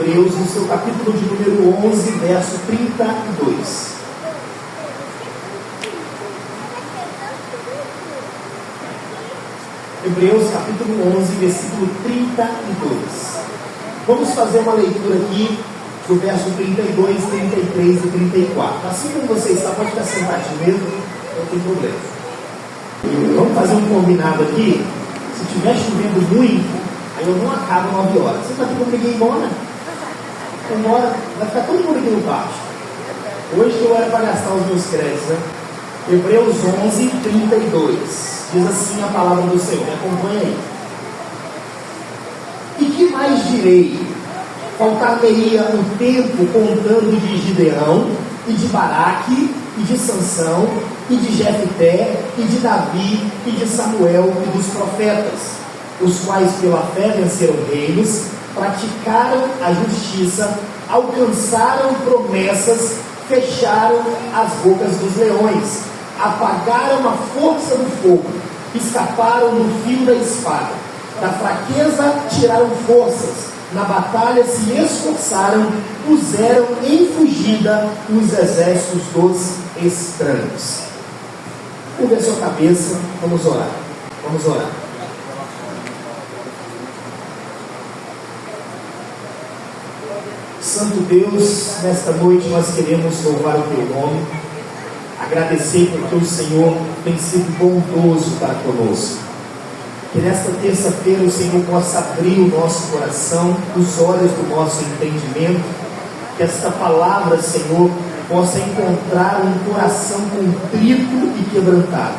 Hebreus, no seu capítulo de número 11, verso 32. Hebreus capítulo 11, versículo 32. Vamos fazer uma leitura aqui do verso 32, 33 e 34. Assim como você está, pode ficar sentadinho mesmo, não tem problema. Vamos fazer um combinado aqui. Se estiver chovendo muito, aí eu não acabo 9 horas. Você está aqui comigo embora? Embora, vai ficar todo mundo aqui no pátio. Hoje eu era para gastar os meus créditos, né? Hebreus 11, 32. Diz assim a palavra do Senhor. Me acompanha aí. E que mais direi? Faltar-me-ia o tempo contando de Gideão, e de Baraque, e de Sansão, e de Jefté, e de Davi, e de Samuel, e dos profetas, os quais pela fé venceram reinos, praticaram a justiça, alcançaram promessas, fecharam as bocas dos leões, apagaram a força do fogo, escaparam do fio da espada, da fraqueza tiraram forças, na batalha se esforçaram, puseram em fugida os exércitos dos estranhos. Curva a sua cabeça, vamos orar. Vamos orar. Santo Deus, nesta noite nós queremos louvar o Teu nome, agradecer porque o Senhor tem sido bondoso para conosco. Que nesta terça-feira o Senhor possa abrir o nosso coração, os olhos do nosso entendimento, que esta palavra, Senhor, possa encontrar um coração contrito e quebrantado.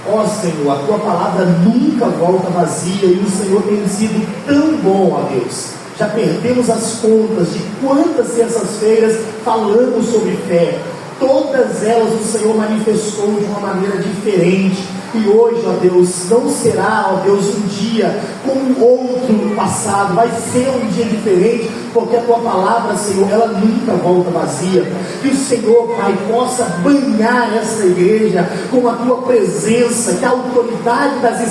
Ó Senhor, a Tua palavra nunca volta vazia e o Senhor tem sido tão bom, ó Deus. Já perdemos as contas de quantas terças-feiras falamos sobre fé. Todas elas o Senhor manifestou de uma maneira diferente. E hoje, ó Deus, não será, ó Deus, um dia como outro no passado, vai ser um dia diferente, porque a Tua palavra, Senhor, ela nunca volta vazia. Que o Senhor, Pai, possa banhar essa igreja com a Tua presença, que a autoridade das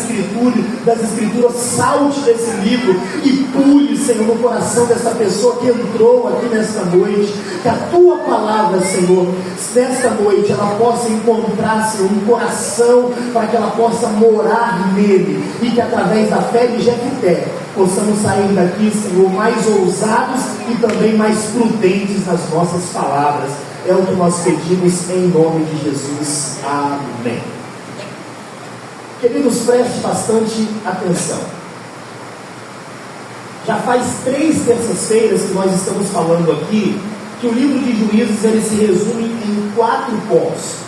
Escrituras salte desse livro e pule, Senhor, no coração dessa pessoa que entrou aqui nesta noite. Que a Tua palavra, Senhor, nesta noite ela possa encontrar, Senhor, um coração para que ela possa morar nele, e que através da fé de Jefté possamos sair daqui, Senhor, mais ousados e também mais prudentes nas nossas palavras. É o que nós pedimos em nome de Jesus. Amém. Queridos, preste bastante atenção. Já faz 3 terças-feiras que nós estamos falando aqui que o livro de Juízes ele se resume em 4 pontos.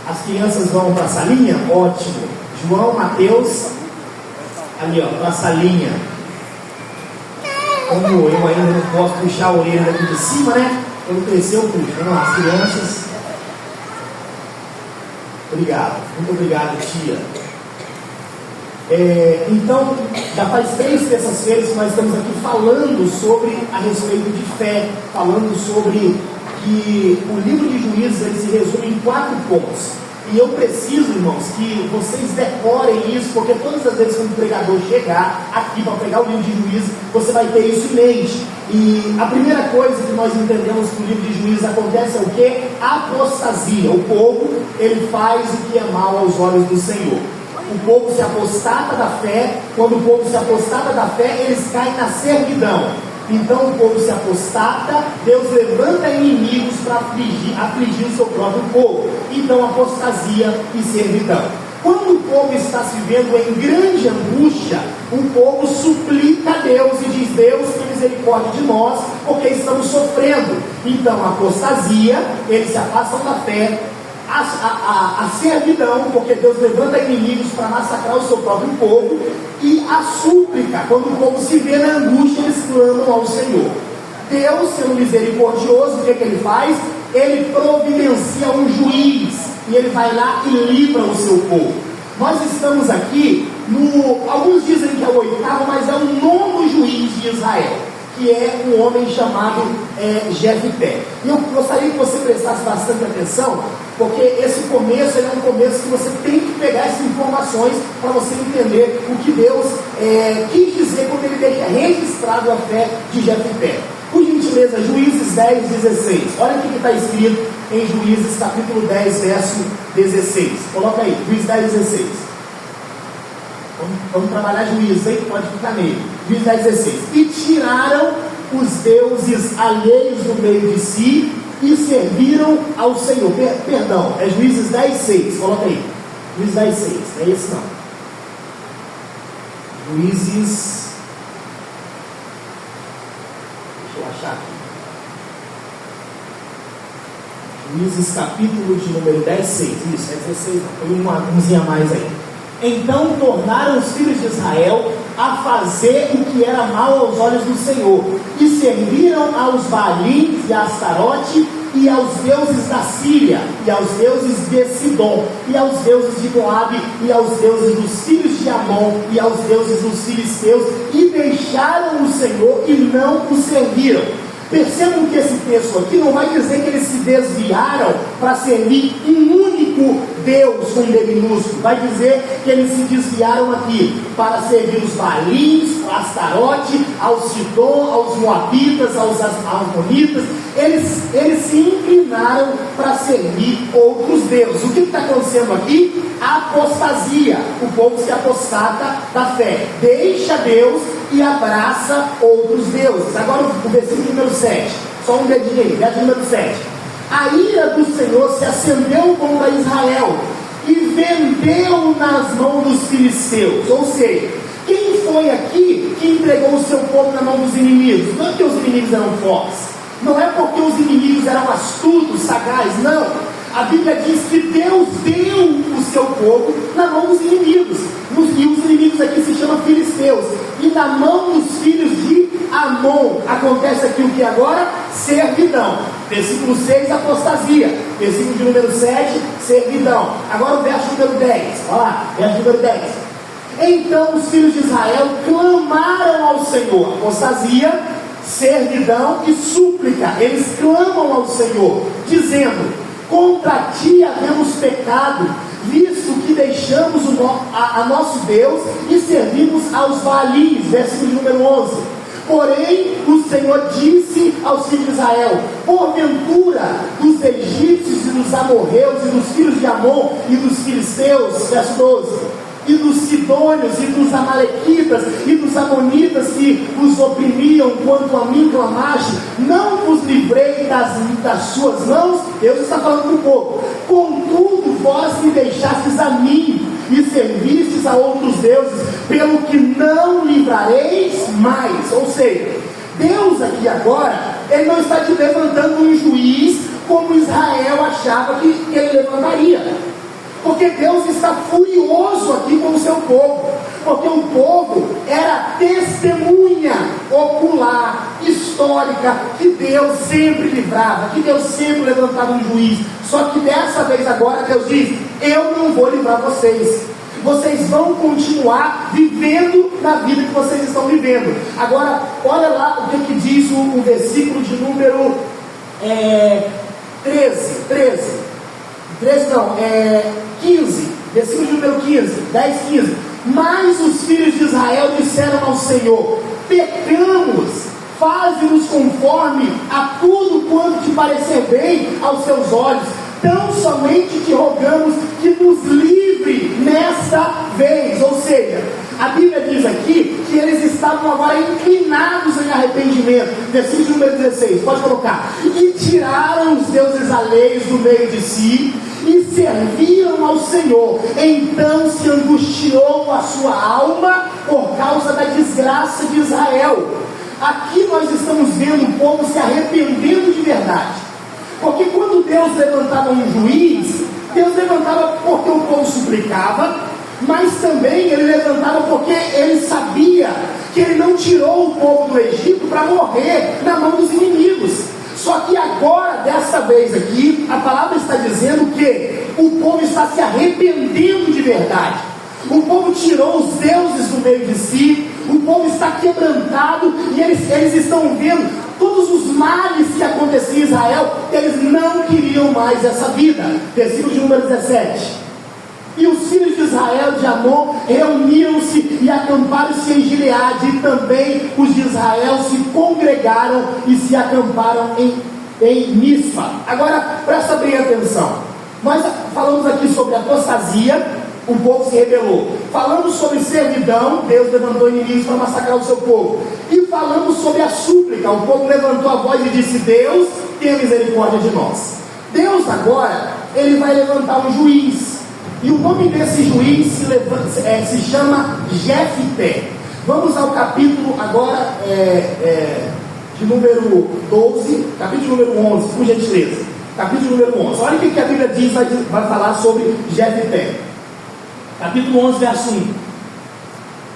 As crianças vão para a salinha? Ótimo. João, Mateus, ali ó, para a salinha. Como eu ainda não posso puxar a orelha daqui de cima, né? Quando crescer eu puxo. Vamos lá, as crianças. Obrigado, muito obrigado, tia. Então, já faz 3 terças-feiras que nós estamos aqui falando sobre a respeito de fé, falando sobre que o livro de Juízes ele se resume em 4 pontos. E eu preciso, irmãos, que vocês decorem isso, porque todas as vezes que um pregador chegar aqui para pegar o livro de Juízes, você vai ter isso em mente. E a primeira coisa que nós entendemos que o livro de Juízes acontece é o quê? Apostasia. O povo, ele faz o que é mal aos olhos do Senhor. O povo se apostata da fé. Quando o povo se apostata da fé, eles caem na servidão. Então o povo se apostata, Deus levanta inimigos para afligir o seu próprio povo. Então apostasia e servidão. Quando o povo está se vendo em grande angústia, o povo suplica a Deus e diz: Deus, tenha misericórdia de nós, porque estamos sofrendo. Então a apostasia, eles se afastam da fé. A servidão, porque Deus levanta inimigos para massacrar o seu próprio povo, e a súplica, quando o povo se vê na angústia, eles clamam ao Senhor. Deus, sendo misericordioso, o que ele faz? Ele providencia um juiz, e ele vai lá e livra o seu povo. Nós estamos aqui, alguns dizem que é o 8º, mas é o 9º juiz de Israel, que é um homem chamado Jefté. E eu gostaria que você prestasse bastante atenção, porque esse começo é um começo que você tem que pegar essas informações para você entender o que Deus quis dizer quando ele deixa registrado a fé de Jefté. gentileza, Juízes 10, 16. Olha o que está escrito em Juízes capítulo 10, verso 16. Coloca aí, Juízes 10, 16. Vamos trabalhar Juízes, hein? Pode ficar nele. Juízes 10, 16. E tiraram os deuses alheios do meio de si e serviram ao Senhor. Perdão, é Juízes 10, 6. Coloca aí. Juízes 10, 6. Não é esse não. Juízes... Deixa eu achar aqui. Juízes capítulo de número 10, 6. Isso, é 16 não. Foi uma coisinha a mais aí. Então tornaram os filhos de Israel a fazer o que era mal aos olhos do Senhor, e serviram aos Baalins e a Astarote, e aos deuses da Síria, e aos deuses de Sidom, e aos deuses de Moabe, e aos deuses dos filhos de Amon, e aos deuses dos filisteus, e deixaram o Senhor e não o serviram. Percebam que esse texto aqui não vai dizer que eles se desviaram para servir um único Deus com D minúsculo. Vai dizer que eles se desviaram aqui para servir os Baalins, a Astarote, aos Sidom, aos Moabitas, aos Amonitas. Eles se inclinaram para servir outros deuses. O que está acontecendo aqui? A apostasia. O povo se apostata da fé. Deixa Deus e abraça outros deuses. Agora o versículo número 7. Só um dedinho aí, verso número 7. A ira do Senhor se acendeu contra Israel e vendeu nas mãos dos filisteus. Ou seja, quem foi aqui que entregou o seu povo na mão dos inimigos? Não é porque os inimigos eram fortes, não é porque os inimigos eram astutos, sagazes, não. A Bíblia diz que Deus deu o seu povo na mão dos inimigos. E os inimigos aqui se chamam filisteus. E na mão dos filhos de Amon. Acontece aqui o que agora? Servidão. Versículo 6, apostasia. Versículo de número 7, servidão. Agora o verso número 10. Olha lá, verso número 10. Então os filhos de Israel clamaram ao Senhor. Apostasia, servidão e súplica. Eles clamam ao Senhor, dizendo: contra ti havemos pecado, visto que deixamos a nosso Deus e servimos aos Baalins. Versículo número 11. Porém, o Senhor disse aos filhos de Israel: porventura dos egípcios e dos amorreus e dos filhos de Amon e dos filisteus, verso 12, e dos sidônios e dos amalequitas e dos amonitas que os oprimiam, quanto a mim clamaste, não vos livrei das suas mãos? Deus está falando para o povo. Contudo, vós me deixastes a mim e servistes a outros deuses, pelo que não livrareis mais. Ou seja, Deus aqui agora, Ele não está te levantando um juiz como Israel achava que Ele levantaria. Porque Deus está furioso aqui com o seu povo. Porque o povo era testemunha ocular, histórica, que Deus sempre livrava, que Deus sempre levantava um juiz. Só que dessa vez agora Deus diz: eu não vou livrar vocês. Vocês vão continuar vivendo na vida que vocês estão vivendo. Agora, olha lá o que diz o versículo de número 15, versículo de número 15, 10, 15. Mas os filhos de Israel disseram ao Senhor: pecamos, faze-nos conforme a tudo quanto te parecer bem aos teus olhos. Tão somente te rogamos que nos livre nesta vez. Ou seja, a Bíblia diz aqui que eles estavam agora inclinados em arrependimento. Versículo número 16, pode colocar. E tiraram os deuses alheios do meio de si e serviram ao Senhor. Então se angustiou a sua alma por causa da desgraça de Israel. Aqui nós estamos vendo o povo se arrependendo de verdade. Porque quando Deus levantava um juiz, Deus levantava porque o povo suplicava, mas também Ele levantava porque Ele sabia que Ele não tirou o povo do Egito para morrer na mão dos inimigos. Só que agora, dessa vez aqui, a palavra está dizendo que o povo está se arrependendo de verdade. O povo tirou os deuses do meio de si, o povo está quebrantado e eles estão vendo todos os males que aconteciam em Israel. Eles não queriam mais essa vida. Versículo de número 17. E os filhos de Israel de Amon reuniram-se e acamparam-se em Gileade, e também os de Israel se congregaram e se acamparam em Mispa. Agora, presta bem atenção. Nós falamos aqui sobre apostasia, o povo se rebelou. Falamos sobre servidão, Deus levantou inimigos para massacrar o seu povo. E falamos sobre a súplica, o povo levantou a voz e disse: Deus, tenha misericórdia de nós. Deus agora, ele vai levantar um juiz. E o nome desse juiz se chama Jefté. Vamos ao capítulo agora de número 12, capítulo número 11, por gentileza. Capítulo número 11. Olha o que a Bíblia diz, vai falar sobre Jefté. Capítulo 11, verso 1.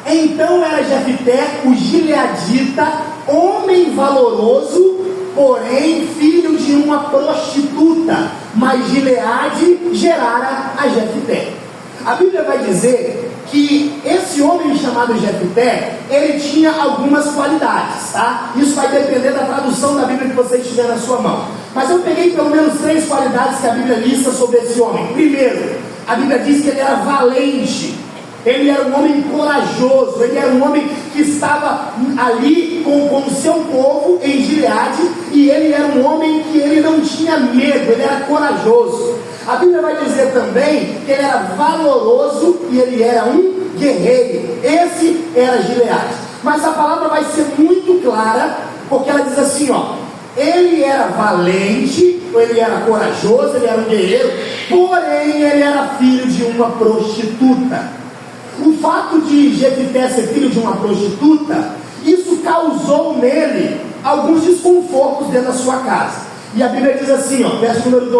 Então era Jefté o gileadita, homem valoroso, porém filho de uma prostituta, mas Gileade gerara a Jefté. A Bíblia vai dizer que esse homem chamado Jefté, ele tinha algumas qualidades, tá? Isso vai depender da tradução da Bíblia que você tiver na sua mão. Mas eu peguei pelo menos 3 qualidades que a Bíblia lista sobre esse homem. Primeiro, a Bíblia diz que ele era valente. Ele era um homem corajoso, ele era um homem que estava ali com o seu povo em Gileade, e ele era um homem que ele não tinha medo, ele era corajoso. A Bíblia vai dizer também que ele era valoroso e ele era um guerreiro. Esse era Gileade. Mas a palavra vai ser muito clara, porque ela diz assim, ele era valente, ele era corajoso, ele era um guerreiro, porém ele era filho de uma prostituta. O fato de Jefté ser filho de uma prostituta, isso causou nele alguns desconfortos dentro da sua casa. E a Bíblia diz assim, verso número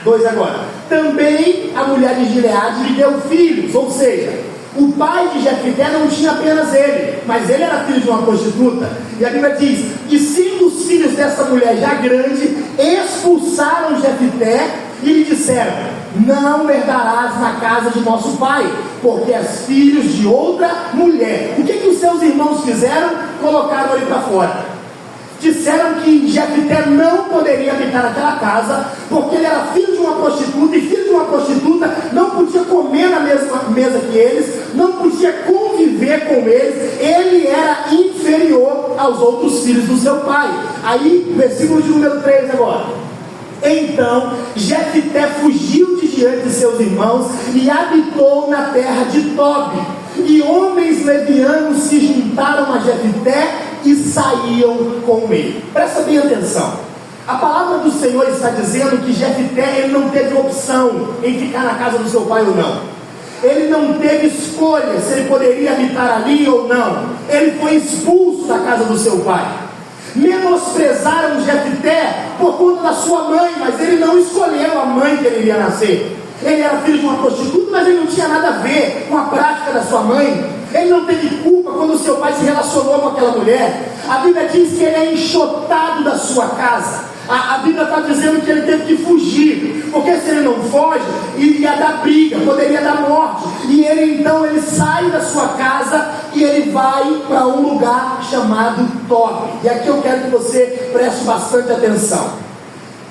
2 agora: também a mulher de Gileade lhe deu filhos. Ou seja, o pai de Jefté não tinha apenas ele, mas ele era filho de uma prostituta. E a Bíblia diz: e sendo os filhos dessa mulher já grandes, expulsaram Jefté e lhe disseram: não herdarás na casa de nosso pai, porque és filhos de outra mulher. O que os seus irmãos fizeram? Colocaram ele para fora. Disseram que Jefté não poderia habitar naquela casa, porque ele era filho de uma prostituta, e filho de uma prostituta não podia comer na mesma mesa que eles, não podia conviver com eles, ele era inferior aos outros filhos do seu pai. Aí, versículo de número 3 agora. Então Jefté fugiu de diante de seus irmãos e habitou na terra de Tobi. E homens levianos se juntaram a Jefté e saíam com ele. Presta bem atenção. A palavra do Senhor está dizendo que Jefté, ele não teve opção em ficar na casa do seu pai ou não. Ele não teve escolha se ele poderia habitar ali ou não. Ele foi expulso da casa do seu pai. Menosprezaram Jefté por conta da sua mãe, mas ele não escolheu a mãe que ele iria nascer. Ele era filho de uma prostituta, mas ele não tinha nada a ver com a prática da sua mãe. Ele não teve culpa quando o seu pai se relacionou com aquela mulher. A Bíblia diz que ele é enxotado da sua casa. A Bíblia está dizendo que ele teve que fugir, porque se ele não foge, iria dar briga, poderia dar morte. E ele sai da sua casa e ele vai para um lugar chamado Tobi. E aqui eu quero que você preste bastante atenção.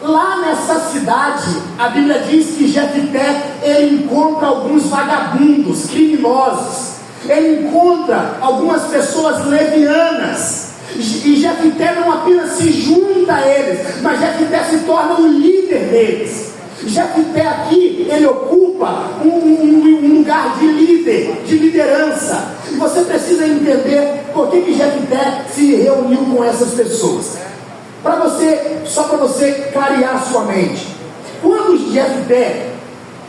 Lá nessa cidade, a Bíblia diz que Jefté, ele encontra alguns vagabundos, criminosos. Ele encontra algumas pessoas levianas. E Jefté não apenas se junta a eles, mas Jefté se torna o líder deles. Jefté aqui, ele ocupa um lugar de líder, de liderança. E você precisa entender por que Jefté se reuniu com essas pessoas. Só para você clarear a sua mente. Quando Jefté,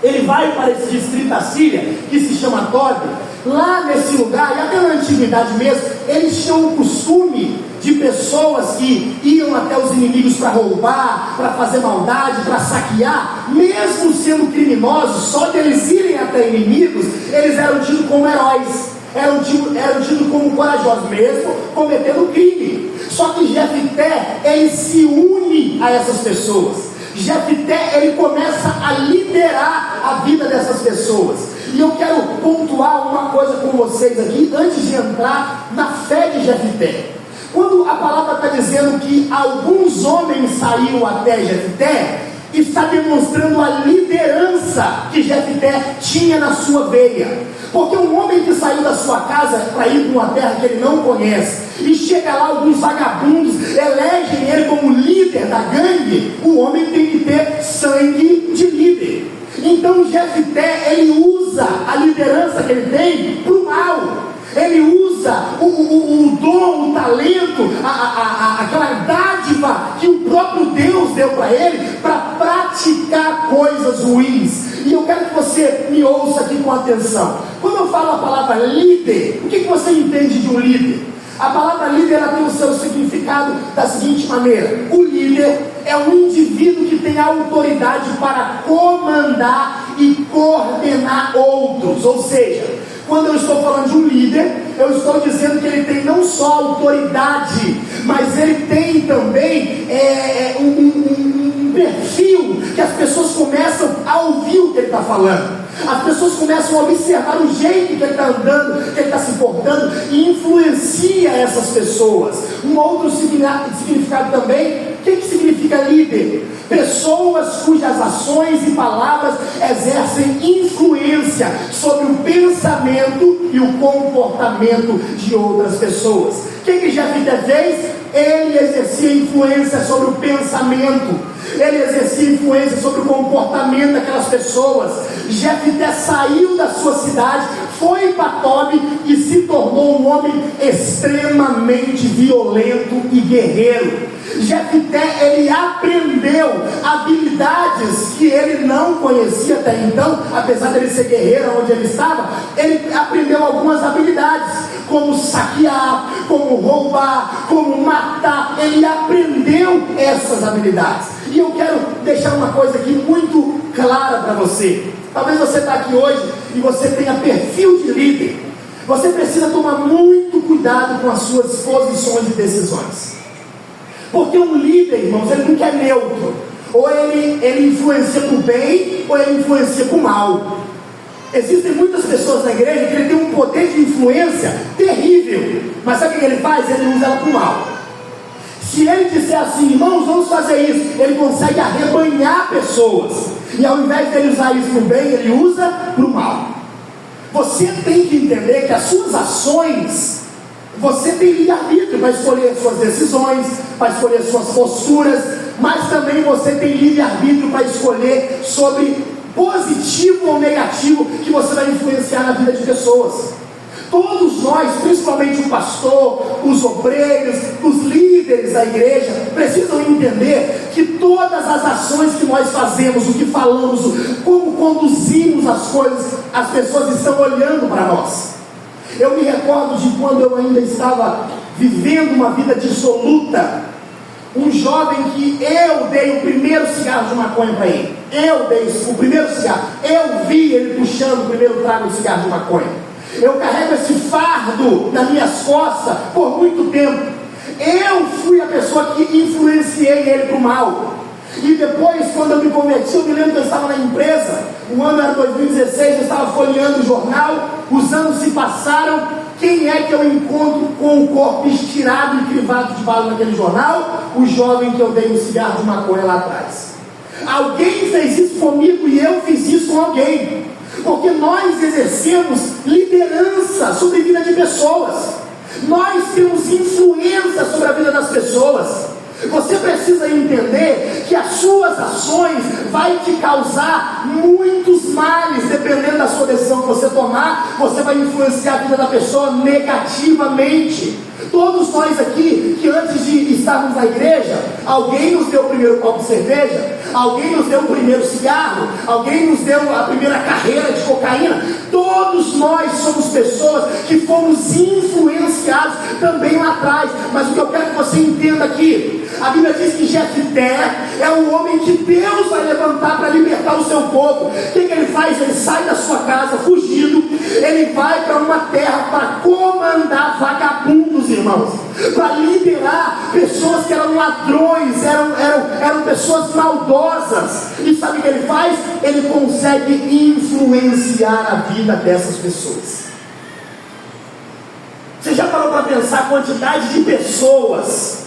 ele vai para esse distrito da Síria, que se chama Tobi, lá nesse lugar, e até na antiguidade mesmo, eles tinham o costume de pessoas que iam até os inimigos para roubar, para fazer maldade, para saquear, mesmo sendo criminosos, só deles irem até inimigos, eles eram tidos como heróis, eram tidos como corajosos, mesmo cometendo crime. Só que Jefté, ele se une a essas pessoas. Jefté, ele começa a liderar a vida dessas pessoas. E eu quero pontuar uma coisa com vocês aqui, antes de entrar na fé de Jefté. Quando a palavra está dizendo que alguns homens saíram até Jefté, está demonstrando a liderança que Jefté tinha na sua veia. Porque um homem que saiu da sua casa para ir para uma terra que ele não conhece, e chega lá alguns vagabundos, elegem ele como líder da gangue, o homem tem que ter sangue de líder. Então Jefté, ele usa a liderança que ele tem para o mal. Ele usa o dom, o talento, aquela dádiva que o próprio Deus deu para ele, para praticar coisas ruins. E eu quero que você me ouça aqui com atenção. Quando eu falo a palavra líder, o que você entende de um líder? A palavra líder, ela tem o seu significado da seguinte maneira: o líder é um indivíduo que tem autoridade para comandar e coordenar outros. Ou seja, quando eu estou falando de um líder, eu estou dizendo que ele tem não só autoridade, mas ele tem também um perfil que as pessoas começam a ouvir o que ele está falando. As pessoas começam a observar o jeito que ele está andando, que ele está se portando, e influencia essas pessoas. Um outro significado também: o que significa líder? Pessoas cujas ações e palavras exercem influência sobre o pensamento e o comportamento de outras pessoas. O que Jefté fez? Ele exercia influência sobre o pensamento, ele exercia influência sobre o comportamento daquelas pessoas. Jefté saiu da sua cidade, foi para Tobi e se tornou um homem extremamente violento e guerreiro. Jefté, ele aprendeu habilidades que ele não conhecia até então. Apesar de ele ser guerreiro onde ele estava, ele aprendeu algumas habilidades, como saquear, como roubar, como matar. Ele aprendeu essas habilidades. E eu quero deixar uma coisa aqui muito clara para você. Talvez você está aqui hoje e você tenha perfil de líder. Você precisa tomar muito cuidado com as suas posições e decisões. Porque um líder, irmãos, ele nunca é neutro. Ou ele influencia para o bem, ou ele influencia para o mal. Existem muitas pessoas na igreja que ele tem um poder de influência terrível, mas sabe o que ele faz? Ele usa ela para o mal. Se ele disser assim: irmãos, vamos fazer isso, ele consegue arrebanhar pessoas, e ao invés de ele usar isso para o bem, ele usa para o mal. Você tem que entender que as suas ações, você tem livre-arbítrio para escolher suas decisões, para escolher suas posturas, mas também você tem livre-arbítrio para escolher sobre positivo ou negativo que você vai influenciar na vida de pessoas. Todos nós, principalmente o pastor, os obreiros, os líderes da igreja, precisam entender que todas as ações que nós fazemos, o que falamos, como conduzimos as coisas, as pessoas estão olhando para nós. Eu me recordo de quando eu ainda estava vivendo uma vida dissoluta, um jovem que eu dei o primeiro cigarro de maconha para ele. Eu dei o primeiro cigarro. Eu vi ele puxando o primeiro trago de cigarro de maconha. Eu carrego esse fardo nas minhas costas por muito tempo. Eu fui a pessoa que influenciei ele para o mal. E depois, quando eu me converti, eu me lembro que eu estava na empresa, o ano era 2016, eu estava folheando o jornal, os anos se passaram. Quem é que eu encontro com o corpo estirado e crivado de bala naquele jornal? O jovem que eu dei um cigarro de maconha lá atrás. Alguém fez isso comigo e eu fiz isso com alguém. Porque nós exercemos liderança sobre a vida de pessoas. Nós temos influência sobre a vida das pessoas. Você precisa entender que as suas ações vai te causar muitos males. Dependendo da sua decisão que você tomar, você vai influenciar a vida da pessoa negativamente. Todos nós aqui, que antes de estarmos na igreja, alguém nos deu o primeiro copo de cerveja, alguém nos deu o primeiro cigarro, alguém nos deu a primeira carreira de cocaína. Todos nós somos pessoas que fomos influenciados também lá atrás. Mas o que eu quero que você entenda aqui, a Bíblia diz que Jefté é o homem que Deus vai levantar para libertar o seu povo. O que ele faz? Ele sai da sua casa fugido, ele vai para uma terra para comandar vagabundos, irmãos, para liderar pessoas que eram ladrões, eram pessoas maldosas. E sabe o que ele faz? Ele consegue influenciar a vida dessas pessoas. Você já parou para pensar a quantidade de pessoas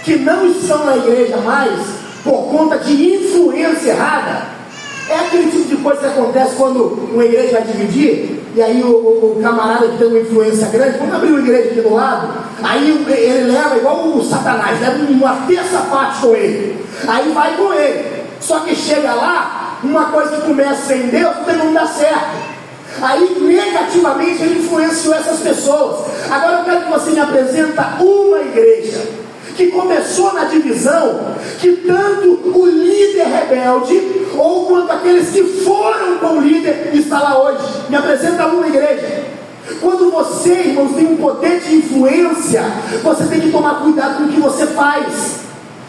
que não estão na igreja mais, por conta de influência errada. É aquele tipo de coisa que acontece quando uma igreja vai dividir, e aí o camarada que tem uma influência grande, vamos abrir uma igreja aqui do lado, aí ele leva igual o Satanás, leva uma terça parte com ele, aí vai com ele, só que chega lá, uma coisa que começa sem Deus, não dá certo. Aí negativamente ele influenciou essas pessoas. Agora eu quero que você me apresenta uma igreja que começou na divisão, que tanto o líder rebelde, ou quanto aqueles que foram com o líder, está lá hoje. Me apresenta uma igreja. Quando você, irmãos, tem um poder de influência, você tem que tomar cuidado com o que você faz.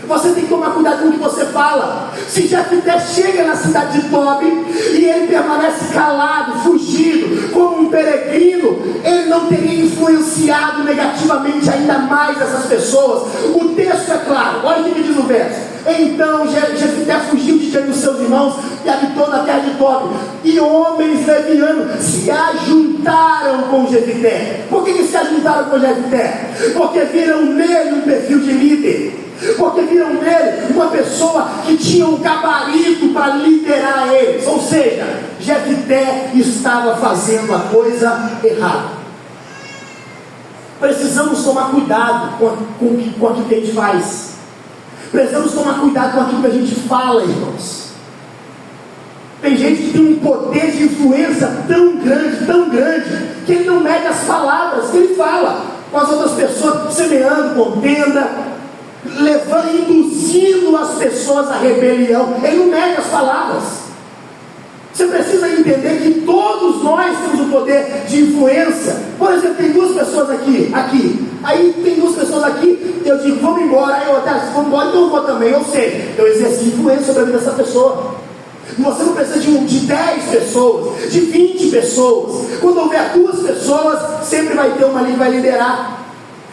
Você tem que tomar cuidado com o que você fala. Se Jefté chega na cidade de Tobi e ele permanece calado, fugido, como um peregrino, ele não teria influenciado negativamente ainda mais essas pessoas. O texto é claro, olha o que diz o verso. Então Jefté fugiu de diante dos seus irmãos e habitou na terra de Tobi. E homens levianos se ajuntaram com Jefté. Por que se ajuntaram com Jefté? Porque viram nele um perfil de líder. Porque viram nele uma pessoa que tinha um gabarito para liderar eles. Ou seja, Jefté estava fazendo a coisa errada. Precisamos tomar cuidado com aquilo que a gente faz. Precisamos tomar cuidado com aquilo que a gente fala, irmãos. Tem gente que tem um poder de influência tão grande, que ele não mede as palavras que ele fala com as outras pessoas, semeando contenda, induzindo as pessoas à rebelião. Ele não mede as palavras. Você precisa entender que todos nós temos o poder de influência. Por exemplo, tem duas pessoas aqui, aí tem duas pessoas aqui, eu digo, vamos embora, aí eu até, vamos embora, então eu vou também. Ou seja, eu exerci influência sobre a vida dessa pessoa. Você não precisa de 10 pessoas, de 20 pessoas. Quando houver 2 pessoas, sempre vai ter uma ali que vai liderar.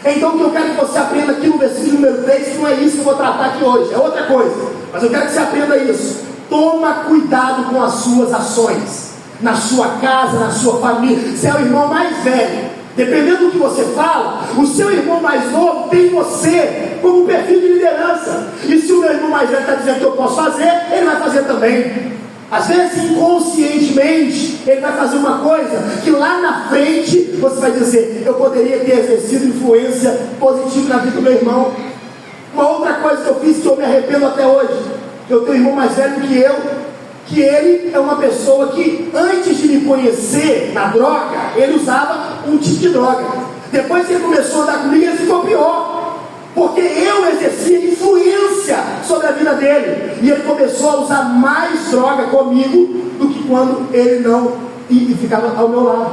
Então o que eu quero que você aprenda aqui no versículo número 3, que não é isso que eu vou tratar aqui hoje, é outra coisa, mas eu quero que você aprenda isso. Toma cuidado com as suas ações, na sua casa, na sua família. Você é o irmão mais velho, dependendo do que você fala, o seu irmão mais novo tem você como perfil de liderança. E se o meu irmão mais velho está dizendo que eu posso fazer, ele vai fazer também. Às vezes inconscientemente ele vai fazer uma coisa que lá na frente você vai dizer, eu poderia ter exercido influência positiva na vida do meu irmão. Uma outra coisa que eu fiz, que eu me arrependo até hoje, eu tenho um irmão mais velho que eu, que ele é uma pessoa que antes de me conhecer na droga, ele usava um tipo de droga. Depois que ele começou a andar comigo, ele ficou pior, porque eu exercia influência sobre a vida dele, e ele começou a usar mais droga comigo do que quando ele não ficava ao meu lado.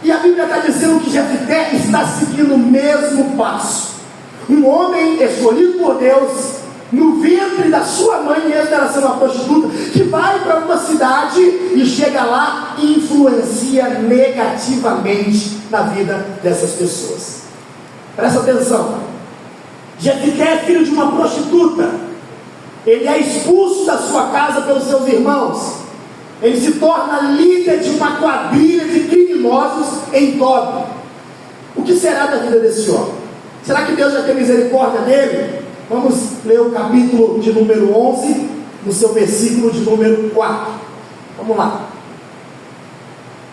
E a Bíblia está dizendo que Jefté está seguindo o mesmo passo. Um homem escolhido por Deus, no ventre da sua mãe, mesmo ela sendo uma prostituta, que vai para uma cidade e chega lá e influencia negativamente na vida dessas pessoas. Presta atenção. Jefté é filho de uma prostituta. Ele é expulso da sua casa pelos seus irmãos. Ele se torna líder de uma quadrilha de criminosos em Tobi. O que será da vida desse homem? Será que Deus vai ter misericórdia dele? Vamos ler o capítulo de número 11, no seu versículo de número 4. Vamos lá.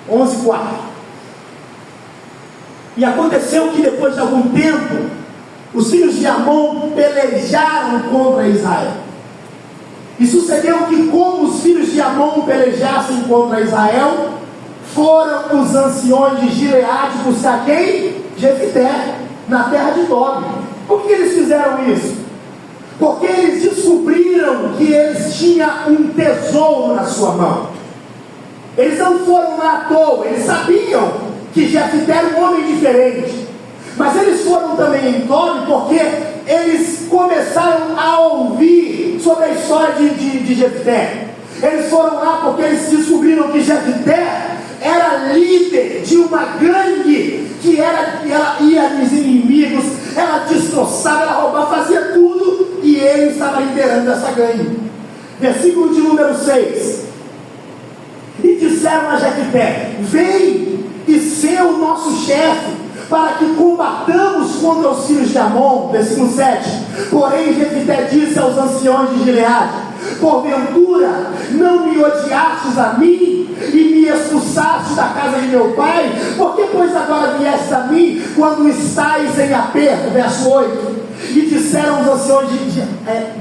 11, 4. E aconteceu que depois de algum tempo, os filhos de Amon pelejaram contra Israel. E sucedeu que, como os filhos de Amon pelejassem contra Israel, foram os anciões de Gileade buscar quem? Jefté, na terra de Tobi. Por que eles fizeram isso? Porque eles descobriram que eles tinham um tesouro na sua mão. Eles não foram lá à toa, eles sabiam que Jefté era um homem diferente. Mas eles foram também em Tobi porque eles começaram a ouvir sobre a história de Jefté. Eles foram lá porque eles descobriram que Jefté era líder de uma gangue ela ia nos inimigos, ela destroçava, ela roubava, fazia tudo, e ele estava liderando essa gangue. Versículo de número 6. E disseram a Jefté: vem e ser o nosso chefe, para que combatamos contra os filhos de Amon. Versículo 7. Porém Jefté disse aos anciões de Gileade: porventura não me odiastes a mim e me expulsaste da casa de meu pai? Por que pois agora vieste a mim quando estáis em aperto? Verso 8. E disseram os anciões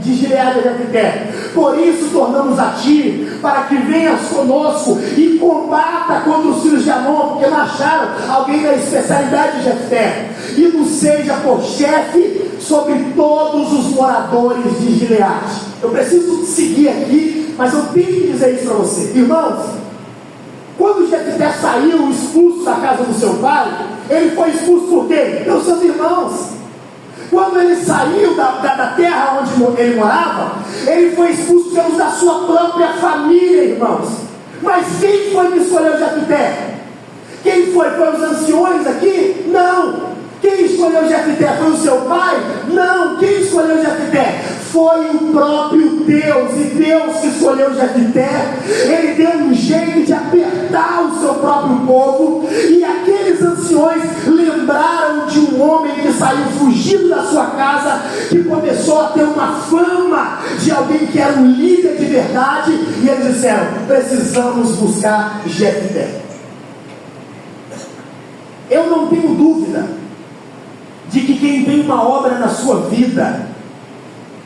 de Gileade a Jefté: por isso tornamos a ti, para que venhas conosco e combata contra os filhos de Amon, porque não acharam alguém da especialidade de Jefté, e nos seja por chefe sobre todos os moradores de Gileade. Eu preciso seguir aqui, mas eu tenho que dizer isso para você, irmãos. Quando Jefté saiu expulso da casa do seu pai, ele foi expulso por quem? Pelos seus irmãos. Quando ele saiu da terra onde ele morava, ele foi expulso pelos da sua própria família, irmãos. Mas quem foi que escolheu Jefté? Quem foi? Foi os anciões aqui? Não. Quem escolheu Jefté? Foi o seu pai? Não. Quem escolheu Jefté? Foi o próprio Deus. E Deus que escolheu Jefté, ele deu um jeito de apertar o seu próprio povo. E aqueles anciões lembraram de um homem que saiu fugido da sua casa, que começou a ter uma fama de alguém que era um líder de verdade. E eles disseram: precisamos buscar Jefté. Eu não tenho dúvida de que quem tem uma obra na sua vida,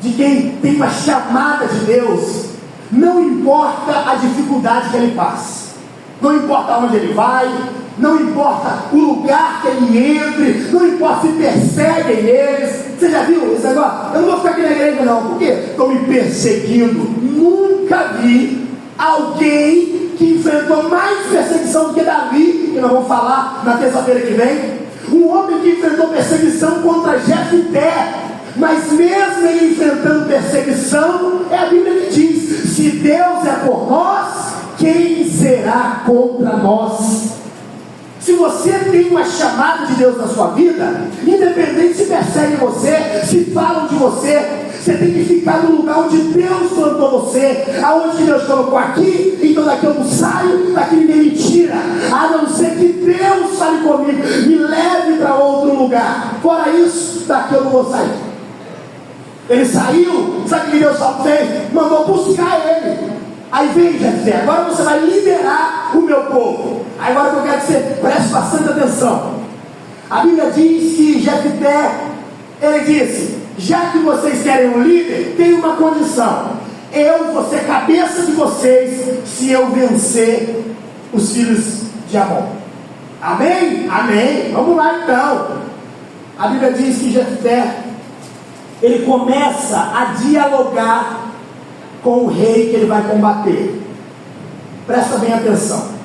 de quem tem uma chamada de Deus, não importa a dificuldade que ele passa, não importa onde ele vai, não importa o lugar que ele entre, não importa se perseguem eles. Você já viu esse negócio? Eu não vou ficar aqui na igreja não, porque estão me perseguindo. Nunca vi alguém que enfrentou mais perseguição do que Davi, que nós vamos falar na terça-feira que vem. Um homem que enfrentou perseguição contra Jefté, mas mesmo ele enfrentando perseguição, a Bíblia que diz: se Deus é por nós, quem será contra nós? Se você tem uma chamada de Deus na sua vida, independente se perseguem você, se falam de você, você tem que ficar no lugar onde Deus plantou você. Aonde Deus colocou aqui, então daqui eu não saio, daqui ninguém me tira, a não ser que Deus fale comigo, me leve para outro lugar. Fora isso, daqui eu não vou sair. Ele saiu, sabe o que Deus fez? Mandou buscar ele. Aí vem Jefté: agora você vai liderar o meu povo. Agora eu quero que você preste bastante atenção. A Bíblia diz que Jefté, ele disse: já que vocês querem um líder, tem uma condição: eu vou ser cabeça de vocês se eu vencer os filhos de Amon. Amém? Amém. Vamos lá então. A Bíblia diz que Jefté, ele começa a dialogar com o rei que ele vai combater. Presta bem atenção.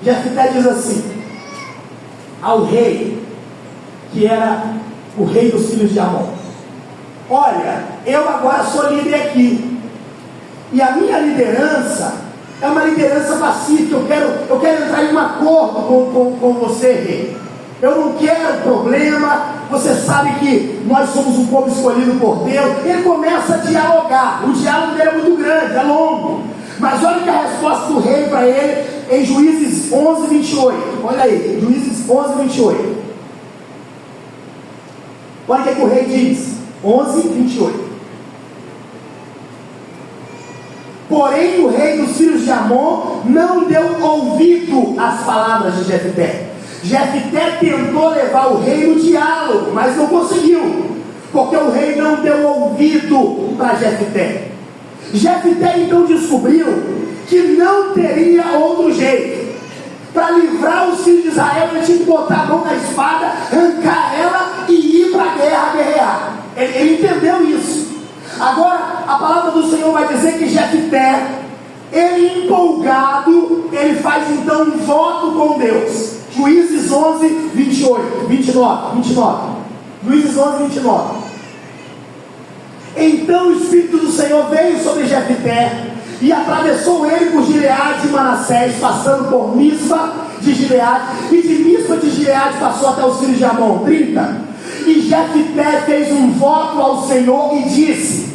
Jefté diz assim ao rei, que era o rei dos filhos de Amon: olha, eu agora sou líder aqui, e a minha liderança é uma liderança pacífica. Eu quero entrar em um acordo com você, rei. Eu não quero problema. Você sabe que nós somos um povo escolhido por Deus. Ele começa a dialogar. O diálogo dele é muito grande, é longo. Mas olha que a resposta do rei para ele em Juízes 11, 28. Olha aí, Juízes 11, 28. Olha o que o rei diz. 11, 28. Porém o rei dos filhos de Amon não deu ouvido às palavras de Jefté. Jefté tentou levar o rei no diálogo, mas não conseguiu, porque o rei não deu ouvido para Jefté. Jefté então descobriu que não teria outro jeito. Para livrar os filhos de Israel, ele tinha que botar a mão na espada, arrancar ela e ir para a guerra, guerrear. Ele entendeu isso. Agora a palavra do Senhor vai dizer que Jefté, ele empolgado, ele faz então um voto com Deus. Juízes 11, 29. Juízes 11, 29. Então o Espírito do Senhor veio sobre Jefté e atravessou ele por Gileade e Manassés, passando por Mispa de Gileade, e de Mispa de Gileade passou até os filhos de Amon. 30. E Jefté fez um voto ao Senhor e disse: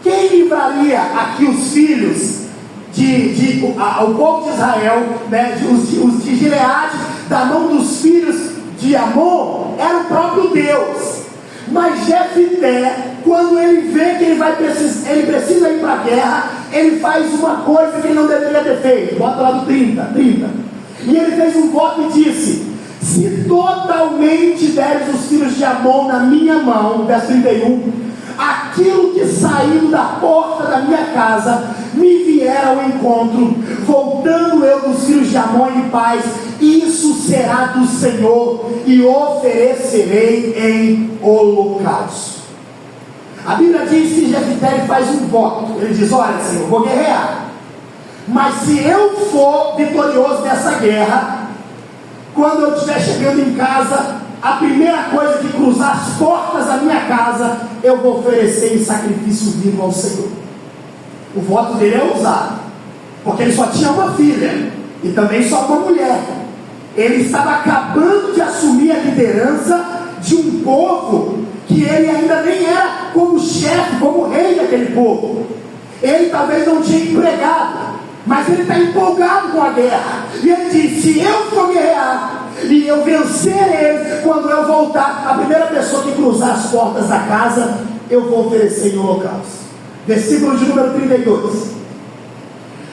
quem livraria aqui os filhos ao povo de Israel, né, os de Gileade, da mão dos filhos de Amon era o próprio Deus. Mas Jefté, quando ele vê que ele precisa ir para a guerra, ele faz uma coisa que ele não deveria ter feito. Bota lá do 30. E ele fez um voto e disse: se totalmente deres os filhos de Amon na minha mão, verso 31, aquilo que saindo da porta da minha casa me vier ao encontro, voltando eu dos filhos de Amon em paz, isso será do Senhor, e oferecerei em holocausto. A Bíblia diz que Jefté faz um voto. Ele diz: olha, Senhor, eu vou guerrear, mas se eu for vitorioso nessa guerra, quando eu estiver chegando em casa, a primeira coisa que cruzar as portas da minha casa, eu vou oferecer em sacrifício vivo ao Senhor. O voto dele é ousado, porque ele só tinha uma filha e também só uma mulher. Ele estava acabando de assumir a liderança de um povo que ele ainda nem era como chefe, como rei daquele povo. Ele talvez não tinha empregado, mas ele está empolgado com a guerra. E ele diz: se eu for guerrear e eu vencer eles, quando eu voltar, a primeira pessoa que cruzar as portas da casa, eu vou oferecer em holocausto. Versículo de número 32.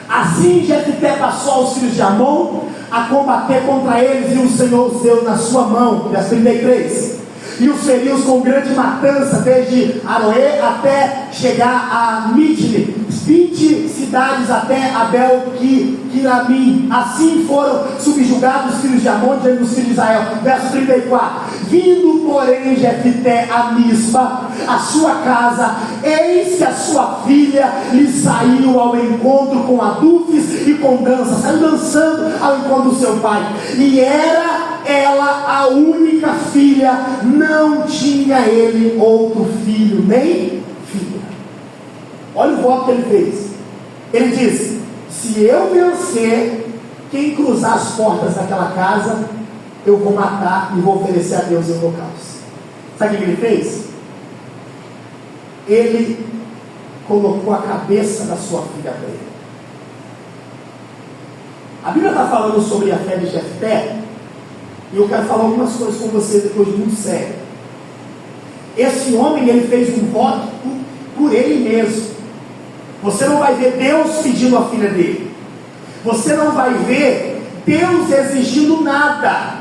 Assim Jefté passou aos filhos de Amon a combater contra eles, e o Senhor os deu na sua mão. Verso 33. E os feriu com grande matança, desde Aroê até chegar a Mitne, 20 cidades até Abel-Quiramim. Assim foram subjugados os filhos de Amon diante dos filhos de Israel. Verso 34. Vindo, porém, Jefté a Mispa, a sua casa, eis que a sua filha lhe saiu ao encontro com adufes e com dança. Saiu dançando ao encontro do seu pai. E era ela a única filha, não tinha ele outro filho, nem filha. Olha o voto que ele fez. Ele disse: se eu vencer, quem cruzar as portas daquela casa, eu vou matar e vou oferecer a Deus em holocausto. Sabe o que ele fez? Ele colocou a cabeça da sua filha para ele. A Bíblia está falando sobre a fé de Jefté, e eu quero falar algumas coisas com vocês depois, muito sério. Esse homem, ele fez um voto por ele mesmo. Você não vai ver Deus pedindo a filha dele. Você não vai ver Deus exigindo nada.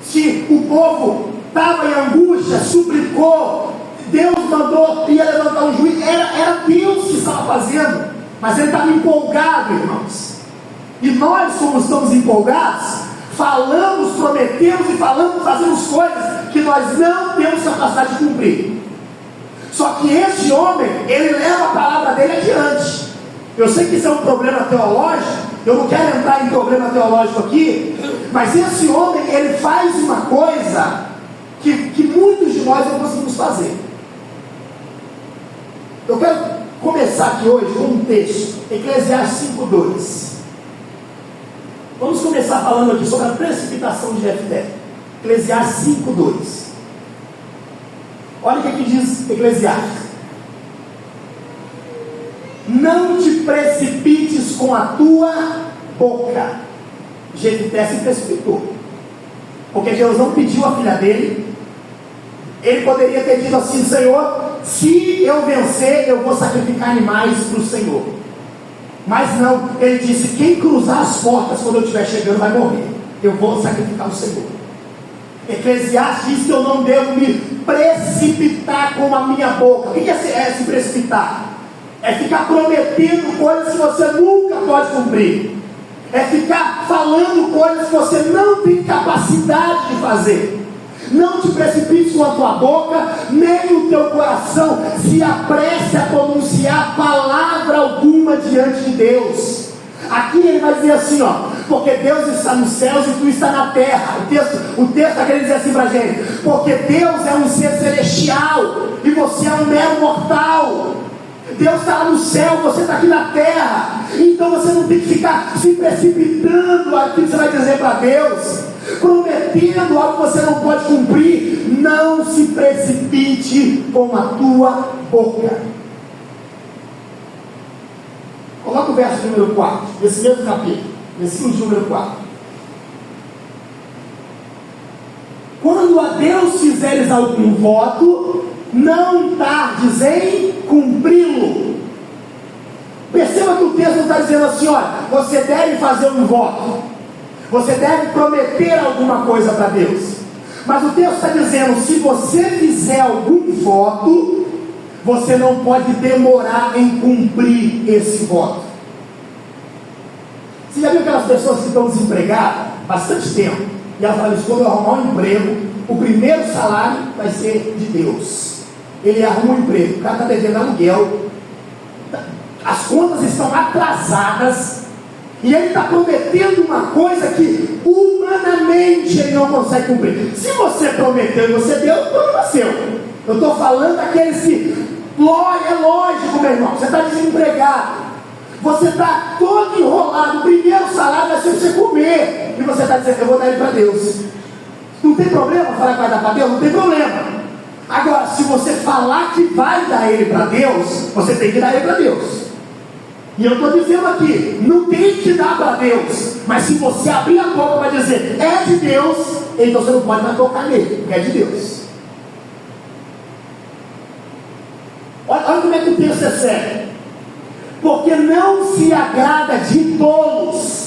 Se o povo estava em angústia, suplicou, Deus mandou, ia levantar um juiz, era Deus que estava fazendo. Mas ele estava empolgado, irmãos. E nós, como estamos empolgados, falamos, prometemos e falamos, fazemos coisas que nós não temos capacidade de cumprir. Só que esse homem, ele leva a palavra dele adiante. Eu sei que isso é um problema teológico, eu não quero entrar em problema teológico aqui, mas esse homem, ele faz uma coisa que muitos de nós não conseguimos fazer. Eu quero começar aqui hoje com um texto, Eclesiastes 5:2. Vamos começar falando aqui sobre a precipitação de Jefté. Eclesiastes 5:2. Olha o que aqui diz Eclesiastes: não te precipites com a tua boca. Jefté se precipitou, porque Deus não pediu a filha dele. Ele poderia ter dito assim: Senhor, se eu vencer, eu vou sacrificar animais para o Senhor. Mas não, ele disse: quem cruzar as portas quando eu estiver chegando vai morrer. Eu vou sacrificar o Senhor. Eclesiastes diz que eu não devo me precipitar com a minha boca. O que é se precipitar? É ficar prometendo coisas que você nunca pode cumprir. É ficar falando coisas que você não tem capacidade de fazer. Não te precipites com a tua boca, nem o teu coração se apresse a pronunciar palavra alguma diante de Deus. Aqui ele vai dizer assim, ó: porque Deus está nos céus e tu está na terra. O texto está querendo dizer assim para a gente: porque Deus é um ser celestial e você é um mero mortal. Deus está lá no céu, você está aqui na terra. Então você não tem que ficar se precipitando aqui que você vai dizer para Deus, prometendo algo que você não pode cumprir. Não se precipite com a tua boca. Coloca o verso número 4, desse mesmo capítulo, versículo de número 4. quando a Deus fizeres algum voto, não tardes em cumpri-lo. Perceba que o texto não está dizendo assim, olha, você deve fazer um voto, você deve prometer alguma coisa para Deus. Mas o texto está dizendo, se você fizer algum voto, você não pode demorar em cumprir esse voto. Você já viu aquelas pessoas que estão desempregadas bastante tempo? E elas falam, quando eu arrumar um emprego, o primeiro salário vai ser de Deus. Ele arruma um emprego, o cara está devendo aluguel, as contas estão atrasadas, e ele está prometendo uma coisa que humanamente ele não consegue cumprir. Se você prometeu e você deu, o problema é seu. Eu estou falando daqueles que, é lógico, meu irmão, você está desempregado, você está todo enrolado, o primeiro salário vai ser você comer, e você está dizendo, eu vou dar ele para Deus. Não tem problema falar que vai dar para Deus? Não tem problema. Agora, se você falar que vai dar ele para Deus, você tem que dar ele para Deus. E eu estou dizendo aqui, não tem que dar para Deus, mas se você abrir a boca para dizer, é de Deus, então você não pode mais tocar nele, porque é de Deus. Olha como é que o texto é sério. Porque não se agrada de tolos.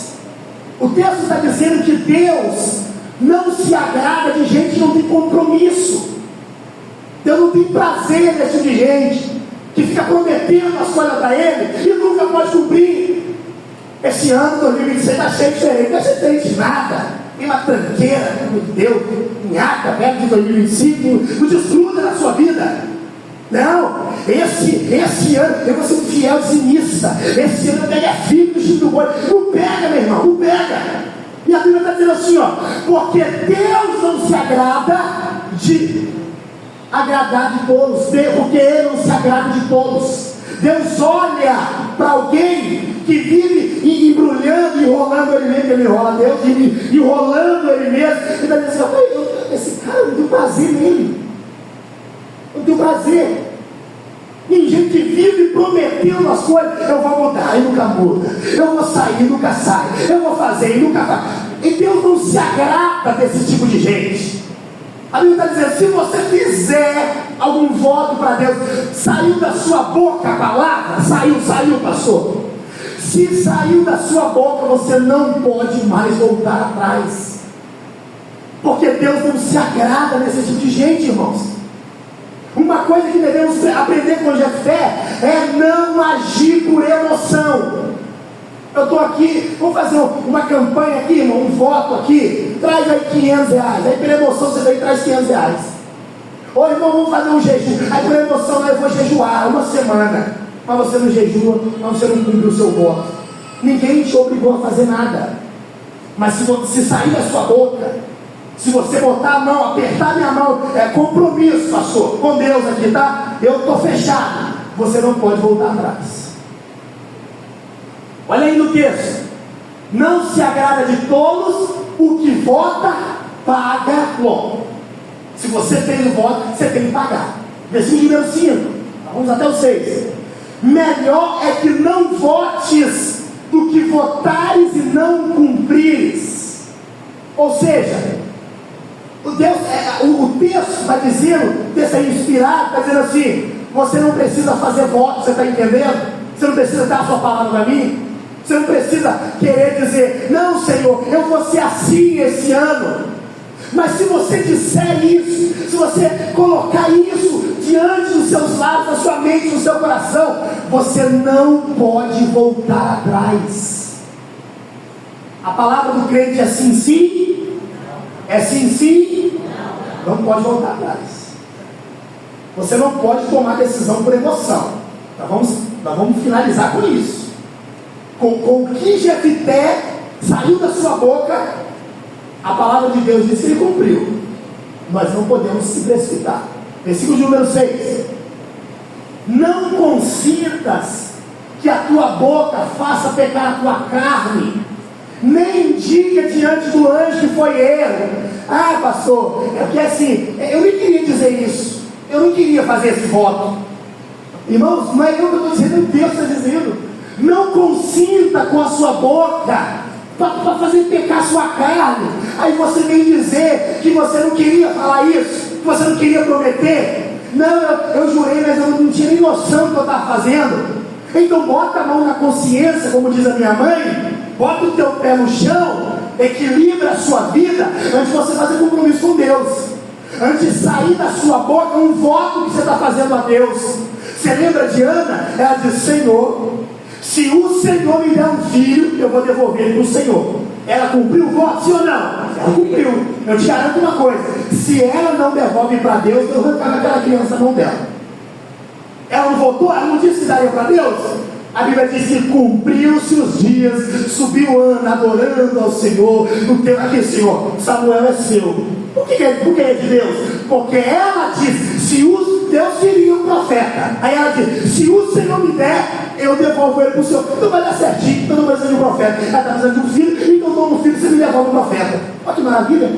O texto está dizendo que Deus não se agrada de gente que não tem compromisso. Deus não tem prazer nesse tipo de gente que fica prometendo as coisas para Ele e nunca pode cumprir. Esse ano 2026 está cheio de diferente, não é diferente de nada. Tem uma tranqueira, meu Deus, nhaca perto de 2025, não desgruda na sua vida. Não, esse ano eu vou ser um fiel dizimista. Esse ano eu pego filho do Chico do Boi. Não pega, meu irmão, não pega. E a Bíblia está dizendo assim, ó, porque Deus não se agrada de agradar de todos, porque Ele não se agrada de todos. Deus olha para alguém que vive embrulhando, enrolando ele mesmo, ele enrola Deus, enrolando ele mesmo, e está dizendo assim, esse cara, eu não tenho prazer nele. Eu tenho prazer. Tem gente que vive prometendo as coisas. Eu vou mudar e nunca muda. Eu vou sair e nunca sai. Eu vou fazer e nunca faz. E Deus não se agrada desse tipo de gente. A Bíblia está dizendo, se você fizer algum voto para Deus, saiu da sua boca a palavra, saiu, pastor. Se saiu da sua boca, você não pode mais voltar atrás. Porque Deus não se agrada nesse tipo de gente, irmãos. Uma coisa que devemos aprender com Jefté é não agir por emoção. Eu estou aqui, vamos fazer uma campanha aqui, irmão, um voto aqui, traz aí R$500, aí pela emoção você vem e traz R$500. Ô irmão, vamos fazer um jejum, aí pela emoção eu vou jejuar uma semana, mas você não jejua, mas você não cumpre o seu voto. Ninguém te obrigou a fazer nada, mas se sair da sua boca, se você botar a mão, apertar minha mão, é compromisso, pastor, com Deus aqui, tá? Eu estou fechado. Você não pode voltar atrás. Olha aí no texto. Não se agrada de tolos, o que vota, paga logo. Se você fez o voto, você tem que pagar. Versículo número 5. Vamos até o 6. Melhor é que não votes do que votares e não cumprires. Ou seja, o texto está dizendo, o texto é inspirado, está dizendo assim, você não precisa fazer voto, você está entendendo? Você não precisa dar a sua palavra para mim, você não precisa querer dizer, não Senhor, eu vou ser assim esse ano. Mas se você disser isso, se você colocar isso diante dos seus lábios, da sua mente, do seu coração, você não pode voltar atrás. A palavra do crente é sim, sim. É sim, sim? Não pode voltar atrás. Você não pode tomar decisão por emoção. Nós vamos finalizar com isso. Com o que Jefté saiu da sua boca, a palavra de Deus disse que ele cumpriu. Nós não podemos se precipitar. Versículo número 6. Não consintas que a tua boca faça pecar a tua carne, nem diga diante do anjo que foi erro. Ah, pastor, é porque assim, eu nem queria dizer isso, eu não queria fazer esse voto. Irmãos, não é eu que estou dizendo, Deus está dizendo. Não consinta com a sua boca para fazer pecar sua carne. Aí você vem dizer que você não queria falar isso, que você não queria prometer. Não, eu jurei, mas eu não tinha nem noção do que eu estava fazendo. Então bota a mão na consciência, como diz a minha mãe, bota o teu pé no chão, equilibra a sua vida antes de você fazer compromisso com Deus, antes de sair da sua boca um voto que você está fazendo a Deus. Você lembra de Ana? Ela disse: Senhor, se o Senhor me der um filho, eu vou devolver ele para o Senhor. Ela cumpriu o voto, sim ou não? Ela cumpriu. Eu te garanto uma coisa: se ela não devolve para Deus, eu vou arrancar aquela criança na mão dela. Ela não voltou? Ela não disse que daria para Deus? A Bíblia diz que cumpriu-se os dias, subiu Ana adorando ao Senhor. Aqui, Senhor, Samuel é seu. Por que é de Deus? Porque ela disse: Deus queria um profeta. Aí ela disse: se o Senhor me der, eu devolvo ele para o Senhor. Então vai dar certinho, então não vai precisar de um profeta. Ela está precisando de um filho, então toma um filho, você me devolve um profeta. Olha que maravilha.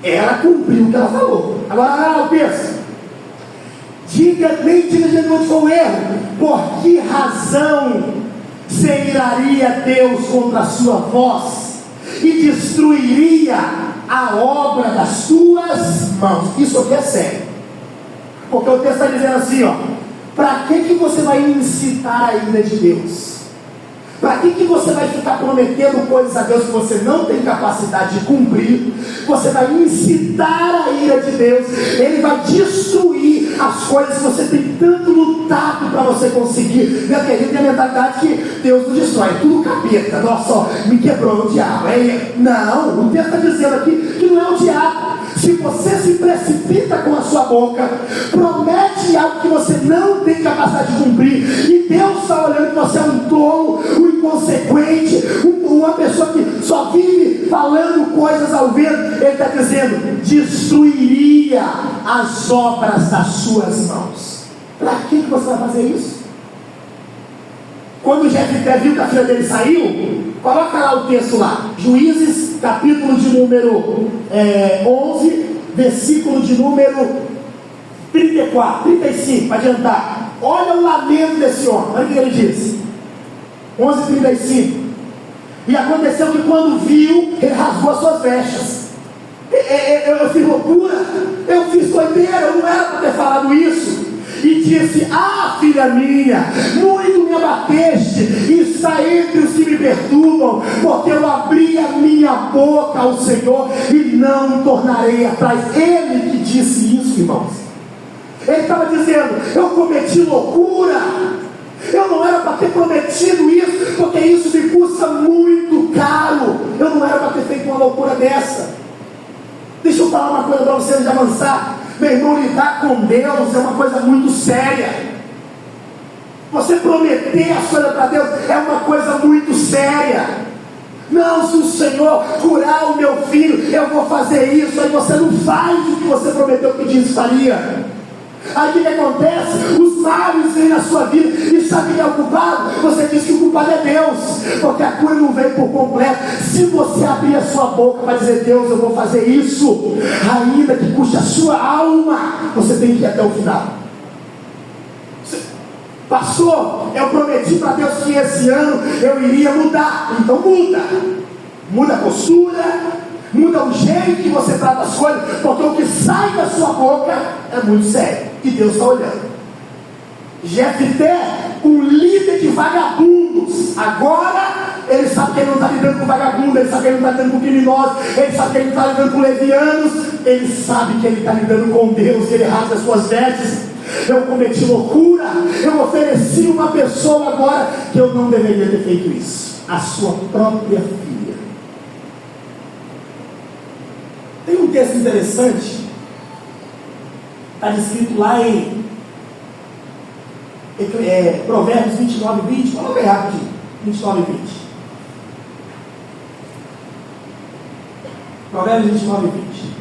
Ela cumpriu o que ela falou. Agora eu penso: nem diga de onde foi o erro. Por que razão se iraria Deus contra a sua voz e destruiria a obra das suas mãos? Isso aqui é sério, porque o texto está dizendo assim, ó: para que você vai incitar a ira de Deus? Para que você vai ficar prometendo coisas a Deus que você não tem capacidade de cumprir? Você vai incitar a ira de Deus. Ele vai destruir as coisas que você tem tanto lutado para você conseguir. Porque a gente tem a mentalidade que Deus não destrói, tudo capeta. Nossa, ó, me quebrou o diabo. Não, o texto está dizendo aqui que não é o diabo. Se você se precipita com a sua boca, promete algo que você não tem capacidade de cumprir, e Deus está olhando que você é um tolo, um inconsequente, uma pessoa que só vive falando coisas ao vento, Ele está dizendo: destruiria as obras das suas mãos. Para que você vai fazer isso? Quando Jefté viu que a filha dele saiu, coloca lá o texto lá, Juízes, capítulo de número 11, versículo de número 34, 35, para adiantar. Olha o lamento desse homem, olha o que ele diz. 11:35. E aconteceu que quando viu, ele rasgou as suas vestes. Eu fiz loucura, eu fiz doideira, eu não era para ter falado isso. E disse: ah, filha minha, muito me abateste, e está entre os que me perturbam, porque eu abri a minha boca ao Senhor e não tornarei atrás. Ele que disse isso, irmãos. Ele estava dizendo: eu cometi loucura, eu não era para ter prometido isso, porque isso me custa muito caro. Eu não era para ter feito uma loucura dessa. Deixa eu falar uma coisa para vocês antes de avançar. Meu irmão, lidar com Deus é uma coisa muito séria. Você prometer as coisas para Deus é uma coisa muito séria. Não, se o Senhor curar o meu filho, eu vou fazer isso. Aí você não faz o que você prometeu que disse faria. Aí o que acontece? Os males vêm na sua vida. E sabe quem é o culpado? Você diz que o culpado é Deus, porque a cura não veio por completo. Se você abrir a sua boca para dizer: Deus, eu vou fazer isso, ainda que custe a sua alma, você tem que ir até o final. Pastor, eu prometi para Deus que esse ano eu iria mudar. Então muda a postura, muda o jeito que você trata as coisas, porque o que sai da sua boca é muito sério, e Deus está olhando. Jefté, um líder de vagabundos, agora ele sabe que ele não está lidando com vagabundo, ele sabe que ele não está lidando com criminosos, ele sabe que ele não está lidando com levianos, ele sabe que ele está lidando com Deus, que ele rasga as suas vestes. Eu cometi loucura, eu ofereci uma pessoa agora que eu não deveria ter feito isso, a sua própria filha. Tem um texto interessante, está descrito lá em Provérbios 29:20. Vamos ver rapidinho. 29:20. Provérbios 29:20.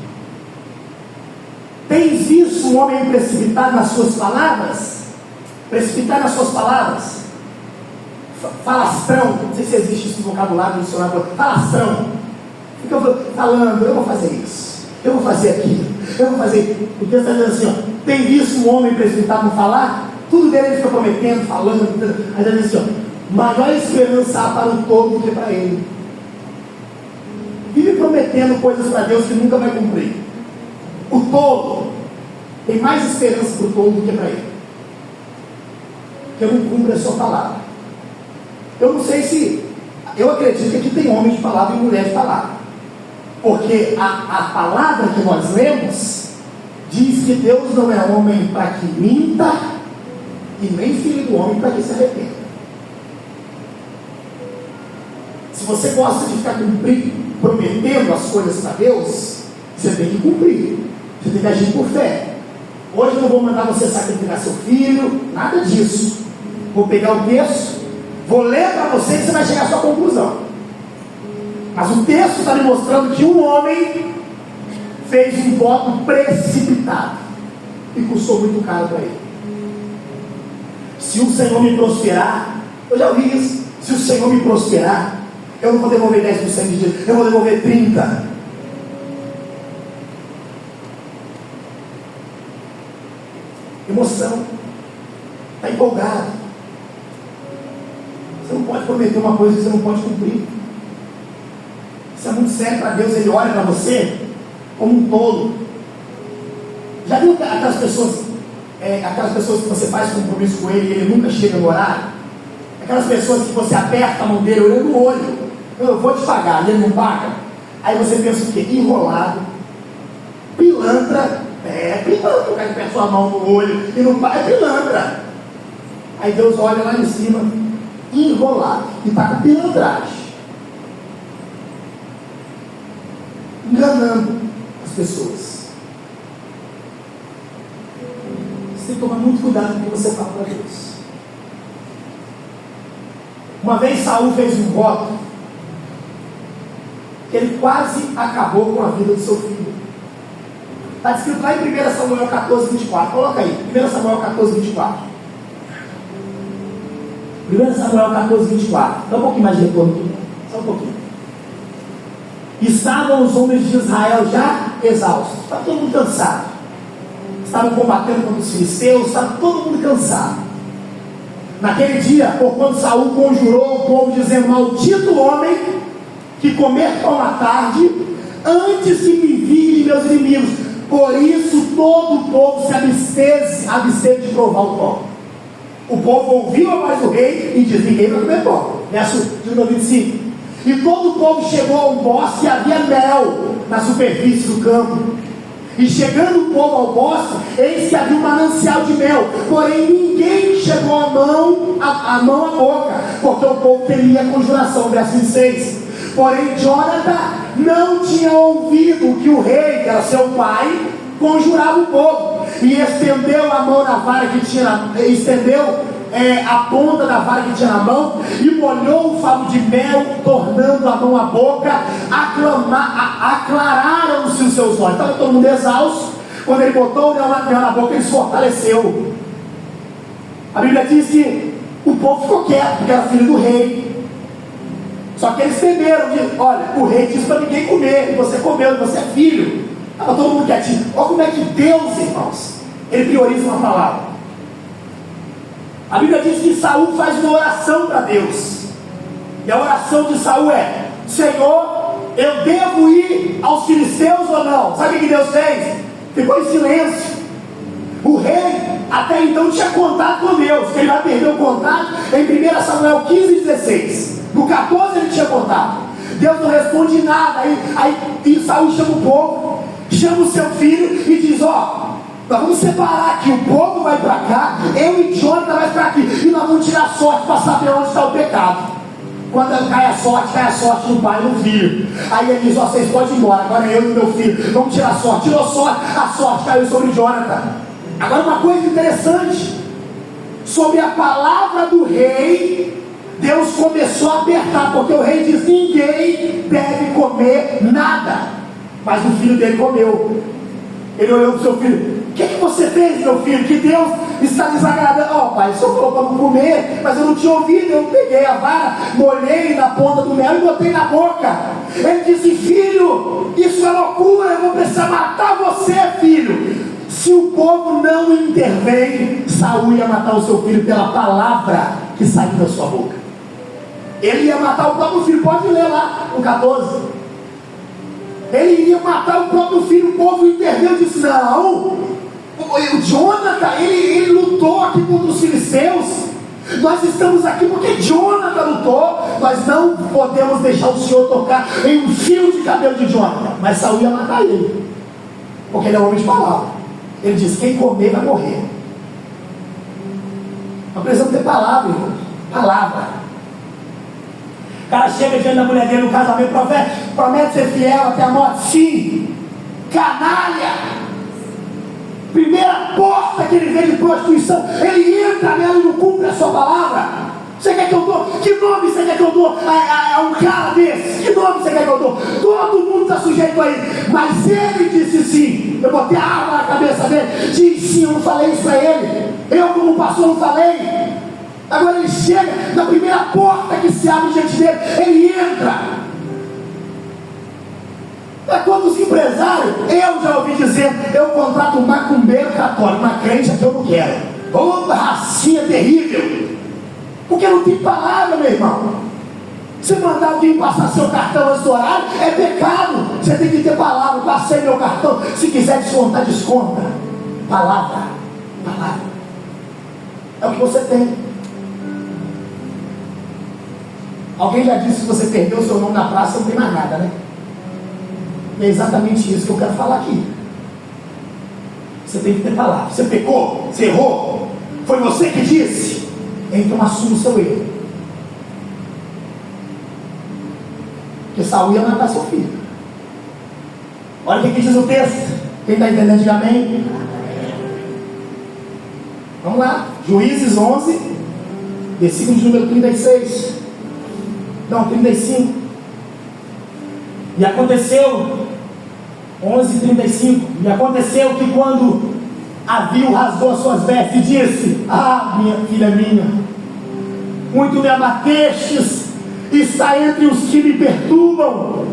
Tens visto um homem precipitado nas suas palavras? Precipitar nas suas palavras? Falastrão. Não sei se existe esse vocabulário no dicionário. Falastrão. Fica falando: eu vou fazer isso, eu vou fazer aquilo, eu vou fazer. O texto está dizendo assim: ó, tem visto um homem precipitado no falar? Tudo dele ele fica prometendo, falando. Aí ele diz assim: ó, maior esperança há para o tolo do que para ele. vive prometendo coisas para Deus que nunca vai cumprir. O tolo tem mais esperança para o tolo do que para ele, porque não cumpre a sua palavra. Eu não sei se, eu acredito que aqui tem homem de palavra e mulher de palavra, porque a palavra que nós lemos diz que Deus não é homem para que minta, e nem filho do homem para que se arrependa. Se você gosta de ficar prometendo as coisas para Deus, você tem que cumprir, você tem que agir por fé. Hoje eu não vou mandar você sacrificar seu filho, nada disso. Vou pegar o texto, vou ler para você e você vai chegar à sua conclusão. Mas o texto está me mostrando que um homem fez um voto precipitado e custou muito caro para ele. Se o Senhor me prosperar, eu já ouvi isso, se o Senhor me prosperar, eu não vou devolver 10% de dinheiro, eu vou devolver 30%. Emoção, está empolgado. Você não pode prometer uma coisa que você não pode cumprir. Isso é muito sério para Deus. Ele olha para você como um tolo. Já viu aquelas pessoas que você faz compromisso com ele e ele nunca chega no horário? Aquelas pessoas que você aperta a mão dele olhando no olho, eu vou te pagar, e ele não paga. Aí você pensa o quê? Enrolado, pilantra. Pilantra, o cara que aperta sua mão no olho e não paga, é pilantra. Aí Deus olha lá em cima, enrolado, e está com pilantragem, enganando as pessoas. Você tem que tomar muito cuidado com o que você fala para Deus. Uma vez Saul fez um voto que ele quase acabou com a vida do seu filho. Está escrito lá em 1 Samuel 14, 24. Coloca aí, 1 Samuel 14, 24. 1 Samuel 14, 24. Dá um pouquinho mais de retorno aqui. Só um pouquinho. Estavam os homens de Israel já exaustos. Estava todo mundo cansado. Estavam combatendo contra os filisteus. Estava todo mundo cansado. Naquele dia, porquanto Saul conjurou o povo, dizendo: maldito homem que comer pão à tarde, antes que me envie de meus inimigos. Por isso todo o povo se absteve de provar o pão. O povo ouviu a voz do rei e diz: ninguém vai comer pão. Verso de número 25. E todo o povo chegou a um bosque e havia mel na superfície do campo. E chegando o povo ao bosque, eis que havia um manancial de mel. Porém ninguém chegou a mão à boca, porque o povo temia a conjuração. Verso 26. Porém Jonathan não tinha ouvido que o rei, que era seu pai, conjurava o povo, e estendeu a mão na vara que tinha, a ponta da vara que tinha na mão, e molhou o favo de mel, tornando a mão à boca. Aclararam-se os seus olhos. Estava todo mundo exausto. Quando ele botou o mel na boca, ele se fortaleceu. A Bíblia diz que o povo ficou quieto, porque era filho do rei. Só que eles temeram, olha, o rei disse para ninguém comer, e você comeu, e você é filho. Estava todo mundo quietinho. Olha como é que Deus, irmãos, ele prioriza uma palavra. A Bíblia diz que Saul faz uma oração para Deus. E a oração de Saul é: Senhor, eu devo ir aos filisteus ou não? Sabe o que Deus fez? Ficou em silêncio. O rei até então tinha contato com Deus, que ele vai perder o contato em 1 Samuel 15, 16. No 14 ele tinha contato. Deus não responde nada. Aí Saul chama o povo, chama o seu filho e diz: ó, nós vamos separar aqui, o povo vai para cá, eu e Jonathan vai para aqui, e nós vamos tirar sorte para saber onde está o pecado. Quando cai a sorte no pai e no filho. Aí ele diz: ó, vocês podem ir embora, agora eu e meu filho vamos tirar sorte. Tirou sorte, a sorte caiu sobre Jonathan. Agora uma coisa interessante, sobre a palavra do rei, Deus começou a apertar, porque o rei diz: ninguém deve comer nada. Mas o filho dele comeu. Ele olhou para o seu filho: o que você fez, meu filho? Que Deus está desagradando. Ó, pai, o senhor falou para não comer, mas eu não tinha ouvido. Eu peguei a vara, molhei na ponta do mel e botei na boca. Ele disse: filho, isso é loucura, eu vou precisar matar você, filho. Se o povo não intervém, Saul ia matar o seu filho pela palavra que saiu da sua boca. Ele ia matar o próprio filho. Pode ler lá no 14. Ele iria matar o próprio filho. O povo interveio e disse: não, o Jonathan, ele lutou aqui contra os filisteus. Nós estamos aqui porque Jonathan lutou. Nós não podemos deixar o Senhor tocar em um fio de cabelo de Jonathan. Mas Saul ia matar ele, porque ele é um homem de palavra. Ele diz: quem comer vai morrer. Nós precisamos ter palavra, irmão. Palavra. O cara chega diante da mulher dele no casamento, promete ser fiel até a morte. Sim. Canalha. Primeira porta que ele vê de prostituição, ele entra nela e não cumpre a sua palavra. Você quer que eu dou? Que nome você quer que eu dou a um cara desse? Que nome você quer que eu dou? Todo mundo está sujeito a ele. Mas ele disse sim. Eu botei a arma na cabeça dele. Disse sim, eu não falei isso para ele. Eu como pastor não falei. Agora ele chega na primeira porta que se abre diante dele, ele entra. É quando os empresários, eu já ouvi dizer, eu contrato um macumbeiro católico, uma crente que eu não quero. Uma racinha terrível. Porque não tem palavra, meu irmão. Você mandar alguém passar seu cartão antes do horário, é pecado. Você tem que ter palavra. Passei meu cartão, se quiser descontar, desconta. Palavra. Palavra. É o que você tem. Alguém já disse que você perdeu o seu nome na praça, não tem mais nada, né? É exatamente isso que eu quero falar aqui. Você tem que ter palavra. Você pecou, você errou, foi você que disse, então assuma o seu erro. Porque Saul ia matar seu filho. Olha o que diz o texto. Quem está entendendo, diga amém. Vamos lá, Juízes 11, versículo de número 36. Não, 35. E aconteceu, 11:35. E aconteceu que quando a viu, rasgou as suas vestes e disse: ah, minha filha minha, muito me abatestes, está entre os que me perturbam,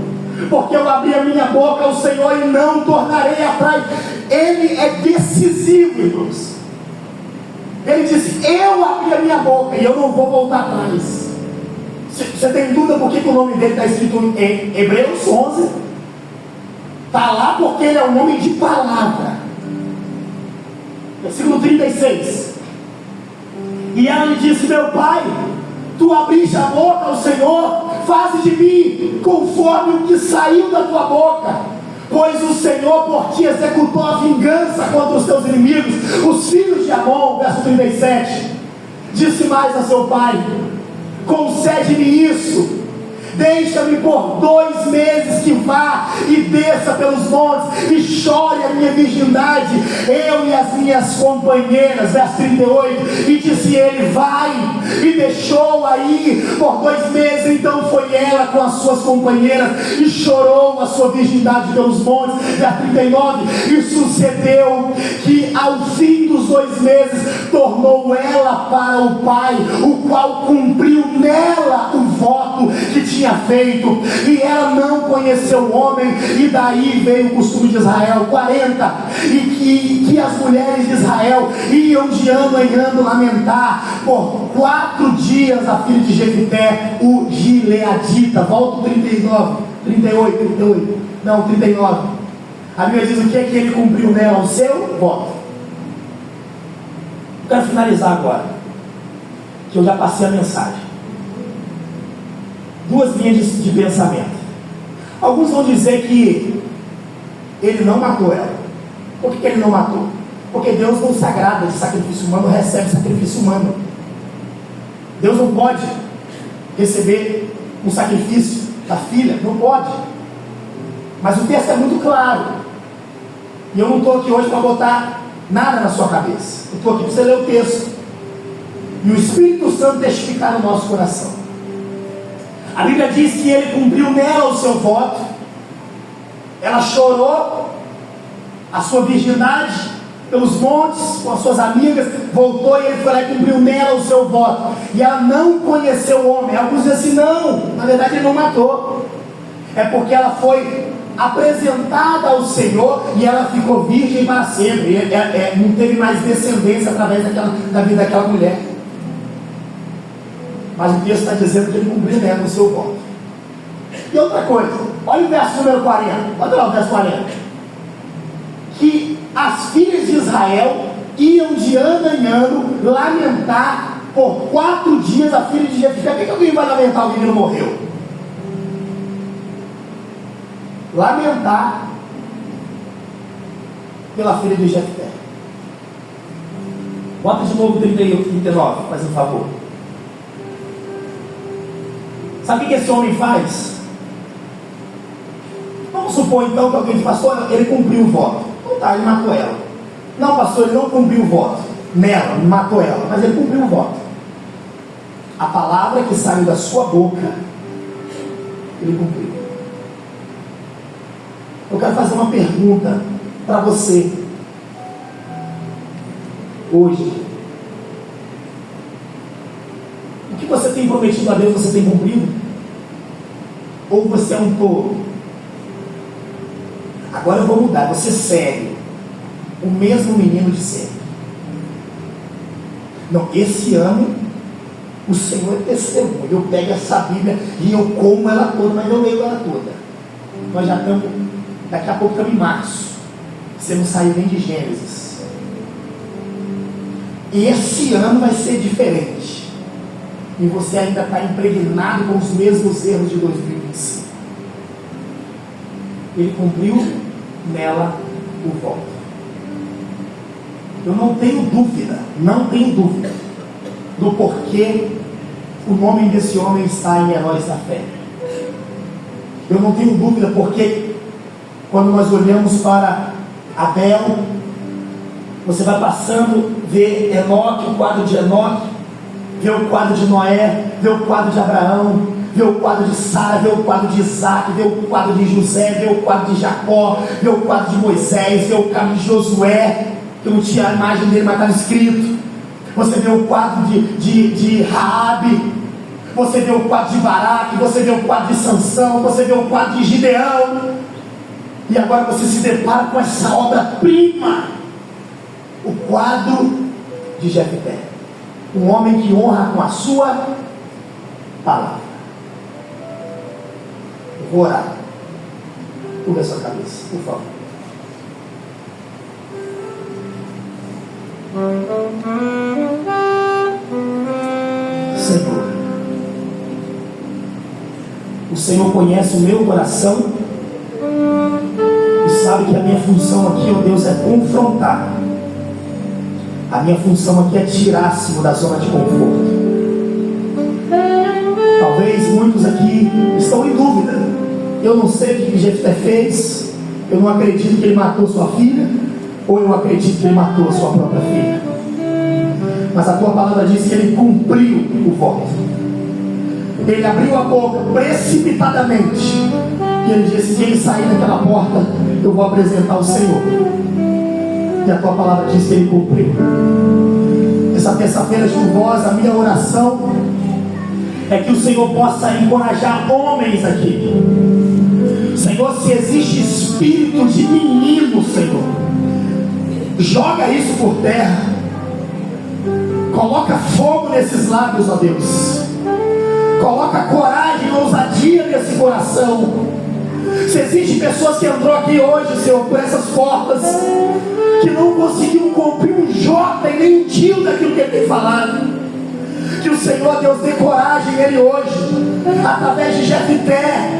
porque eu abri a minha boca ao Senhor e não tornarei atrás. Ele é decisivo, irmãos. Ele disse: eu abri a minha boca e eu não vou voltar atrás. Você tem dúvida por que o nome dele está escrito em Hebreus 11? Está lá porque ele é um homem de palavra. Versículo 36. E ela lhe disse: meu pai, tu abriste a boca ao Senhor, faze de mim conforme o que saiu da tua boca, pois o Senhor por ti executou a vingança contra os teus inimigos, os filhos de Amon. Verso 37. Disse mais a seu pai: concede-me isso, deixa-me por 2 meses que vá e desça pelos montes e chore a minha virgindade, eu e as minhas companheiras. Verso 38. E disse ele: vai. E deixou aí por 2 meses. Então foi ela com as suas companheiras e chorou a sua virgindade pelos montes. Verso 39. E sucedeu que ao fim dos 2 meses tornou ela para o pai, o qual cumpriu nela o voto que tinha feito, e ela não conheceu o homem. E daí veio o costume de Israel. 40. E que as mulheres de Israel iam de ano em ano lamentar por 4 dias a filha de Jefité, o Gileadita. Volta o 39, 38, não, 39. A Bíblia diz o que é que ele cumpriu nela? O seu voto. Eu quero finalizar agora, que eu já passei a mensagem. 2 linhas de pensamento. Alguns vão dizer que ele não matou ela. Por que ele não matou? Porque Deus não se agrada de sacrifício humano, recebe sacrifício humano. Deus não pode receber um sacrifício da filha, não pode. Mas o texto é muito claro. E eu não estou aqui hoje para botar nada na sua cabeça. Eu estou aqui para você ler o texto e o Espírito Santo testificar no nosso coração. A Bíblia diz que ele cumpriu nela o seu voto. Ela chorou a sua virgindade pelos montes com as suas amigas, voltou e ele foi lá e cumpriu nela o seu voto. E ela não conheceu o homem. Alguns dizem assim: não, na verdade ele não matou. É porque ela foi apresentada ao Senhor e ela ficou virgem para sempre. Não teve mais descendência através da vida daquela mulher. Mas o texto está dizendo que ele cumpriu nela o seu voto. E outra coisa, Olha o verso número 40. Olha lá o verso 40. Que as filhas de Israel iam de ano em ano lamentar por 4 dias a filha de Jefté. Por que alguém vai lamentar alguém que não morreu? Lamentar pela filha de Jefté. Bota de novo 39, faz um favor. Sabe o que esse homem faz? Vamos supor então que alguém diz, pastor, ele cumpriu o voto. Não tá, ele matou ela. Não, pastor, ele não cumpriu o voto nela, matou ela, mas ele cumpriu o voto. A palavra que saiu da sua boca, ele cumpriu. Eu quero fazer uma pergunta para você hoje. O que você tem prometido a Deus, você tem cumprido? Ou você é um tolo? Agora eu vou mudar, você segue o mesmo menino de sempre. Não, esse ano o Senhor é testemunho. Eu pego essa Bíblia e eu como ela toda, mas eu leio ela toda. Nós já estamos, daqui a pouco estamos em março. Você não saiu nem de Gênesis. Esse ano vai ser diferente. E você ainda está impregnado com os mesmos erros de 2025. Ele cumpriu nela o voto. Eu não tenho dúvida do porquê o nome desse homem está em Heróis da Fé. Eu não tenho dúvida porque quando nós olhamos para Abel, você vai passando, vê Enoque, o quadro de Enoque, vê o quadro de Noé, vê o quadro de Abraão, vê o quadro de Sara, vê o quadro de Isaac, vê o quadro de José, vê o quadro de Jacó, vê o quadro de Moisés, vê o quadro de Josué, que não tinha a imagem dele, mas estava escrito. Você vê o quadro de Raabe, você vê o quadro de Baraque, você vê o quadro de Sansão, você vê o quadro de Gideão, e agora você se depara com essa obra-prima, o quadro de Jefté, um homem que honra com a sua palavra. Eu vou orar. Curva a sua cabeça, por favor. Senhor, o Senhor conhece o meu coração e sabe que a minha função aqui, ó Deus, é confrontar. A minha função aqui é tirar-se da zona de conforto. Talvez muitos aqui estão em dúvida. Eu não sei o que Jefté fez. Eu não acredito que ele matou sua filha, ou eu acredito que ele matou a sua própria filha. Mas a tua palavra diz que ele cumpriu o voto. Ele abriu a boca precipitadamente e ele disse: se ele sair daquela porta, eu vou apresentar o Senhor. E a tua palavra diz que ele cumpriu. Essa terça-feira chuvosa, a minha oração é que o Senhor possa encorajar homens aqui. Senhor, se existe espírito de menino, Senhor, joga isso por terra. Coloca fogo nesses lábios, ó Deus. Coloca coragem e ousadia nesse coração. Se existe pessoas que entrou aqui hoje, Senhor, por essas portas, que não conseguiu cumprir um jota e nem um tio daquilo que ele tem falado, que o Senhor, Deus, dê coragem nele hoje, através de Jefté,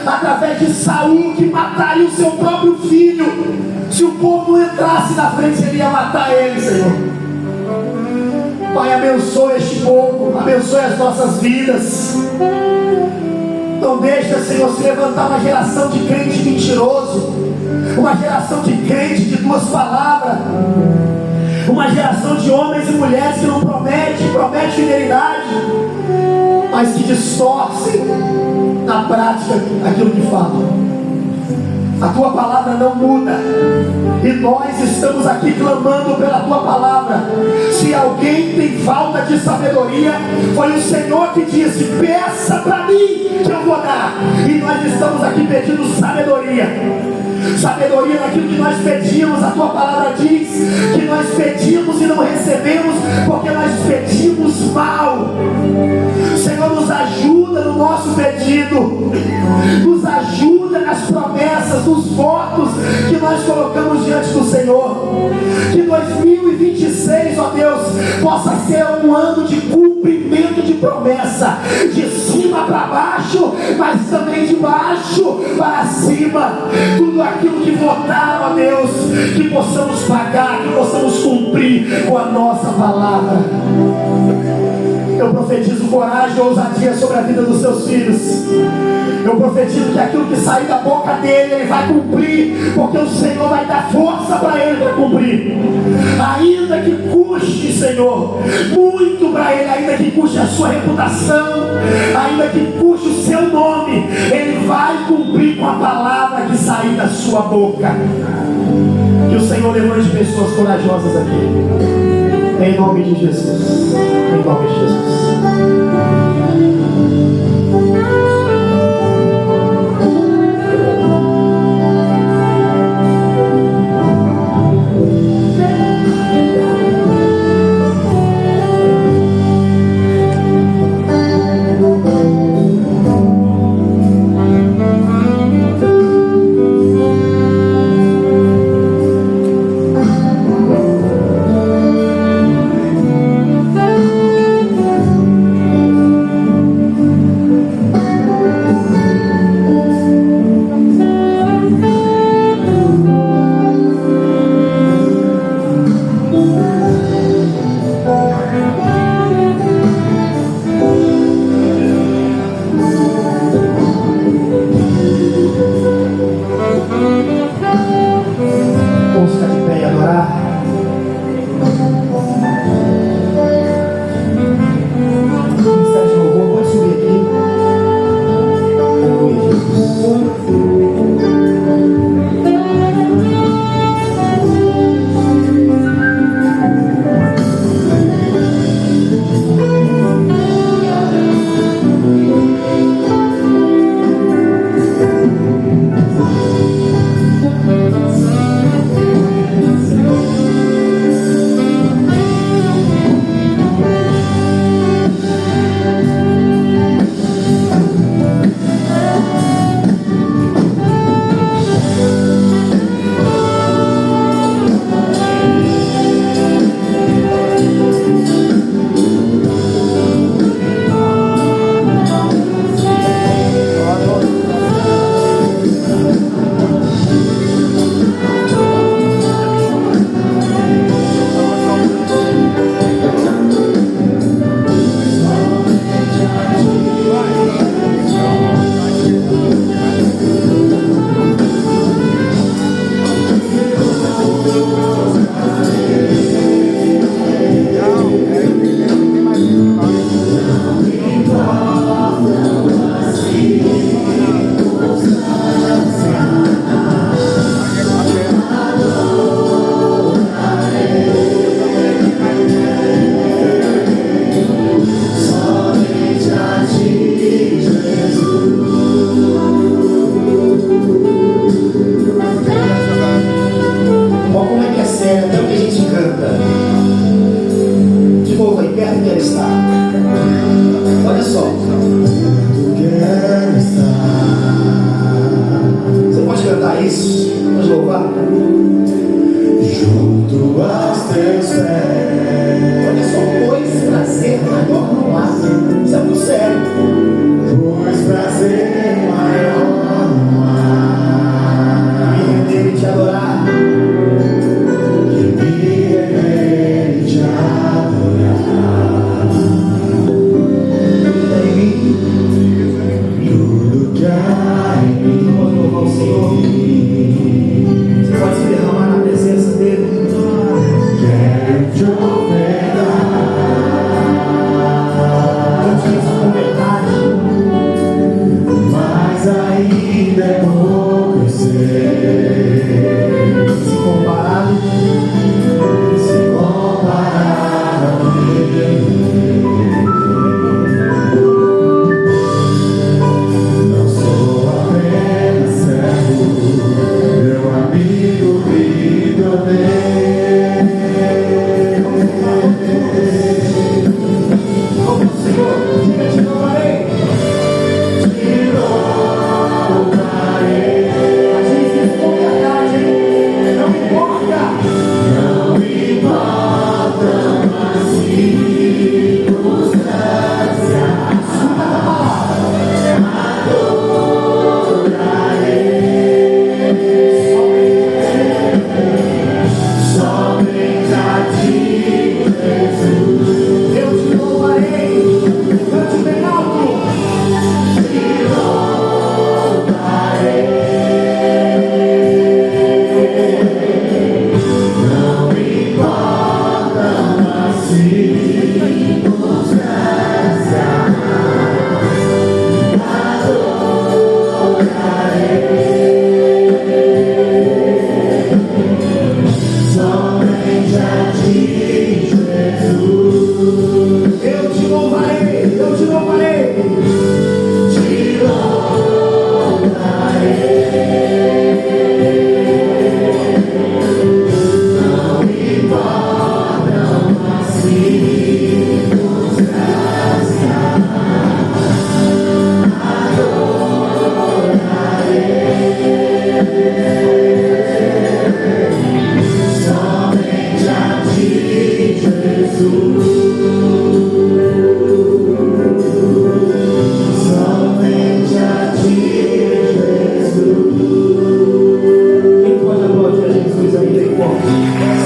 através de Saul, que mataria o seu próprio filho. Se o povo não entrasse na frente, ele ia matar ele, Senhor. Pai, abençoe este povo, abençoe as nossas vidas. Não deixa, Senhor, se levantar uma geração de crente mentiroso, uma geração de crente de 2 palavras, uma geração de homens e mulheres que não promete fidelidade, mas que distorcem na prática aquilo que falam. A tua palavra não muda, e nós estamos aqui clamando pela tua palavra. Se alguém tem falta de sabedoria, foi o Senhor que disse: peça para mim que eu vou dar. E nós estamos aqui pedindo sabedoria. Sabedoria naquilo que nós pedimos. A tua palavra diz que nós pedimos e não recebemos porque nós pedimos mal. Senhor, nos ajuda no nosso pedido, nos ajuda dos votos que nós colocamos diante do Senhor. Que 2026, ó Deus, possa ser um ano de cumprimento de promessa, de cima para baixo, mas também de baixo para cima. Tudo aquilo que votaram, ó Deus, que possamos pagar, que possamos cumprir com a nossa palavra. Eu profetizo coragem e ousadia sobre a vida dos seus filhos. Eu profetizo que aquilo que sair da boca dele, ele vai cumprir, porque o Senhor vai dar força para ele para cumprir. Ainda que custe, Senhor, muito para ele, ainda que custe a sua reputação, ainda que custe o seu nome, ele vai cumprir com a palavra que sair da sua boca. Que o Senhor levante pessoas corajosas aqui, em nome de Jesus. Em nome de Jesus. Você pode se derramar na presença dele. Senhor.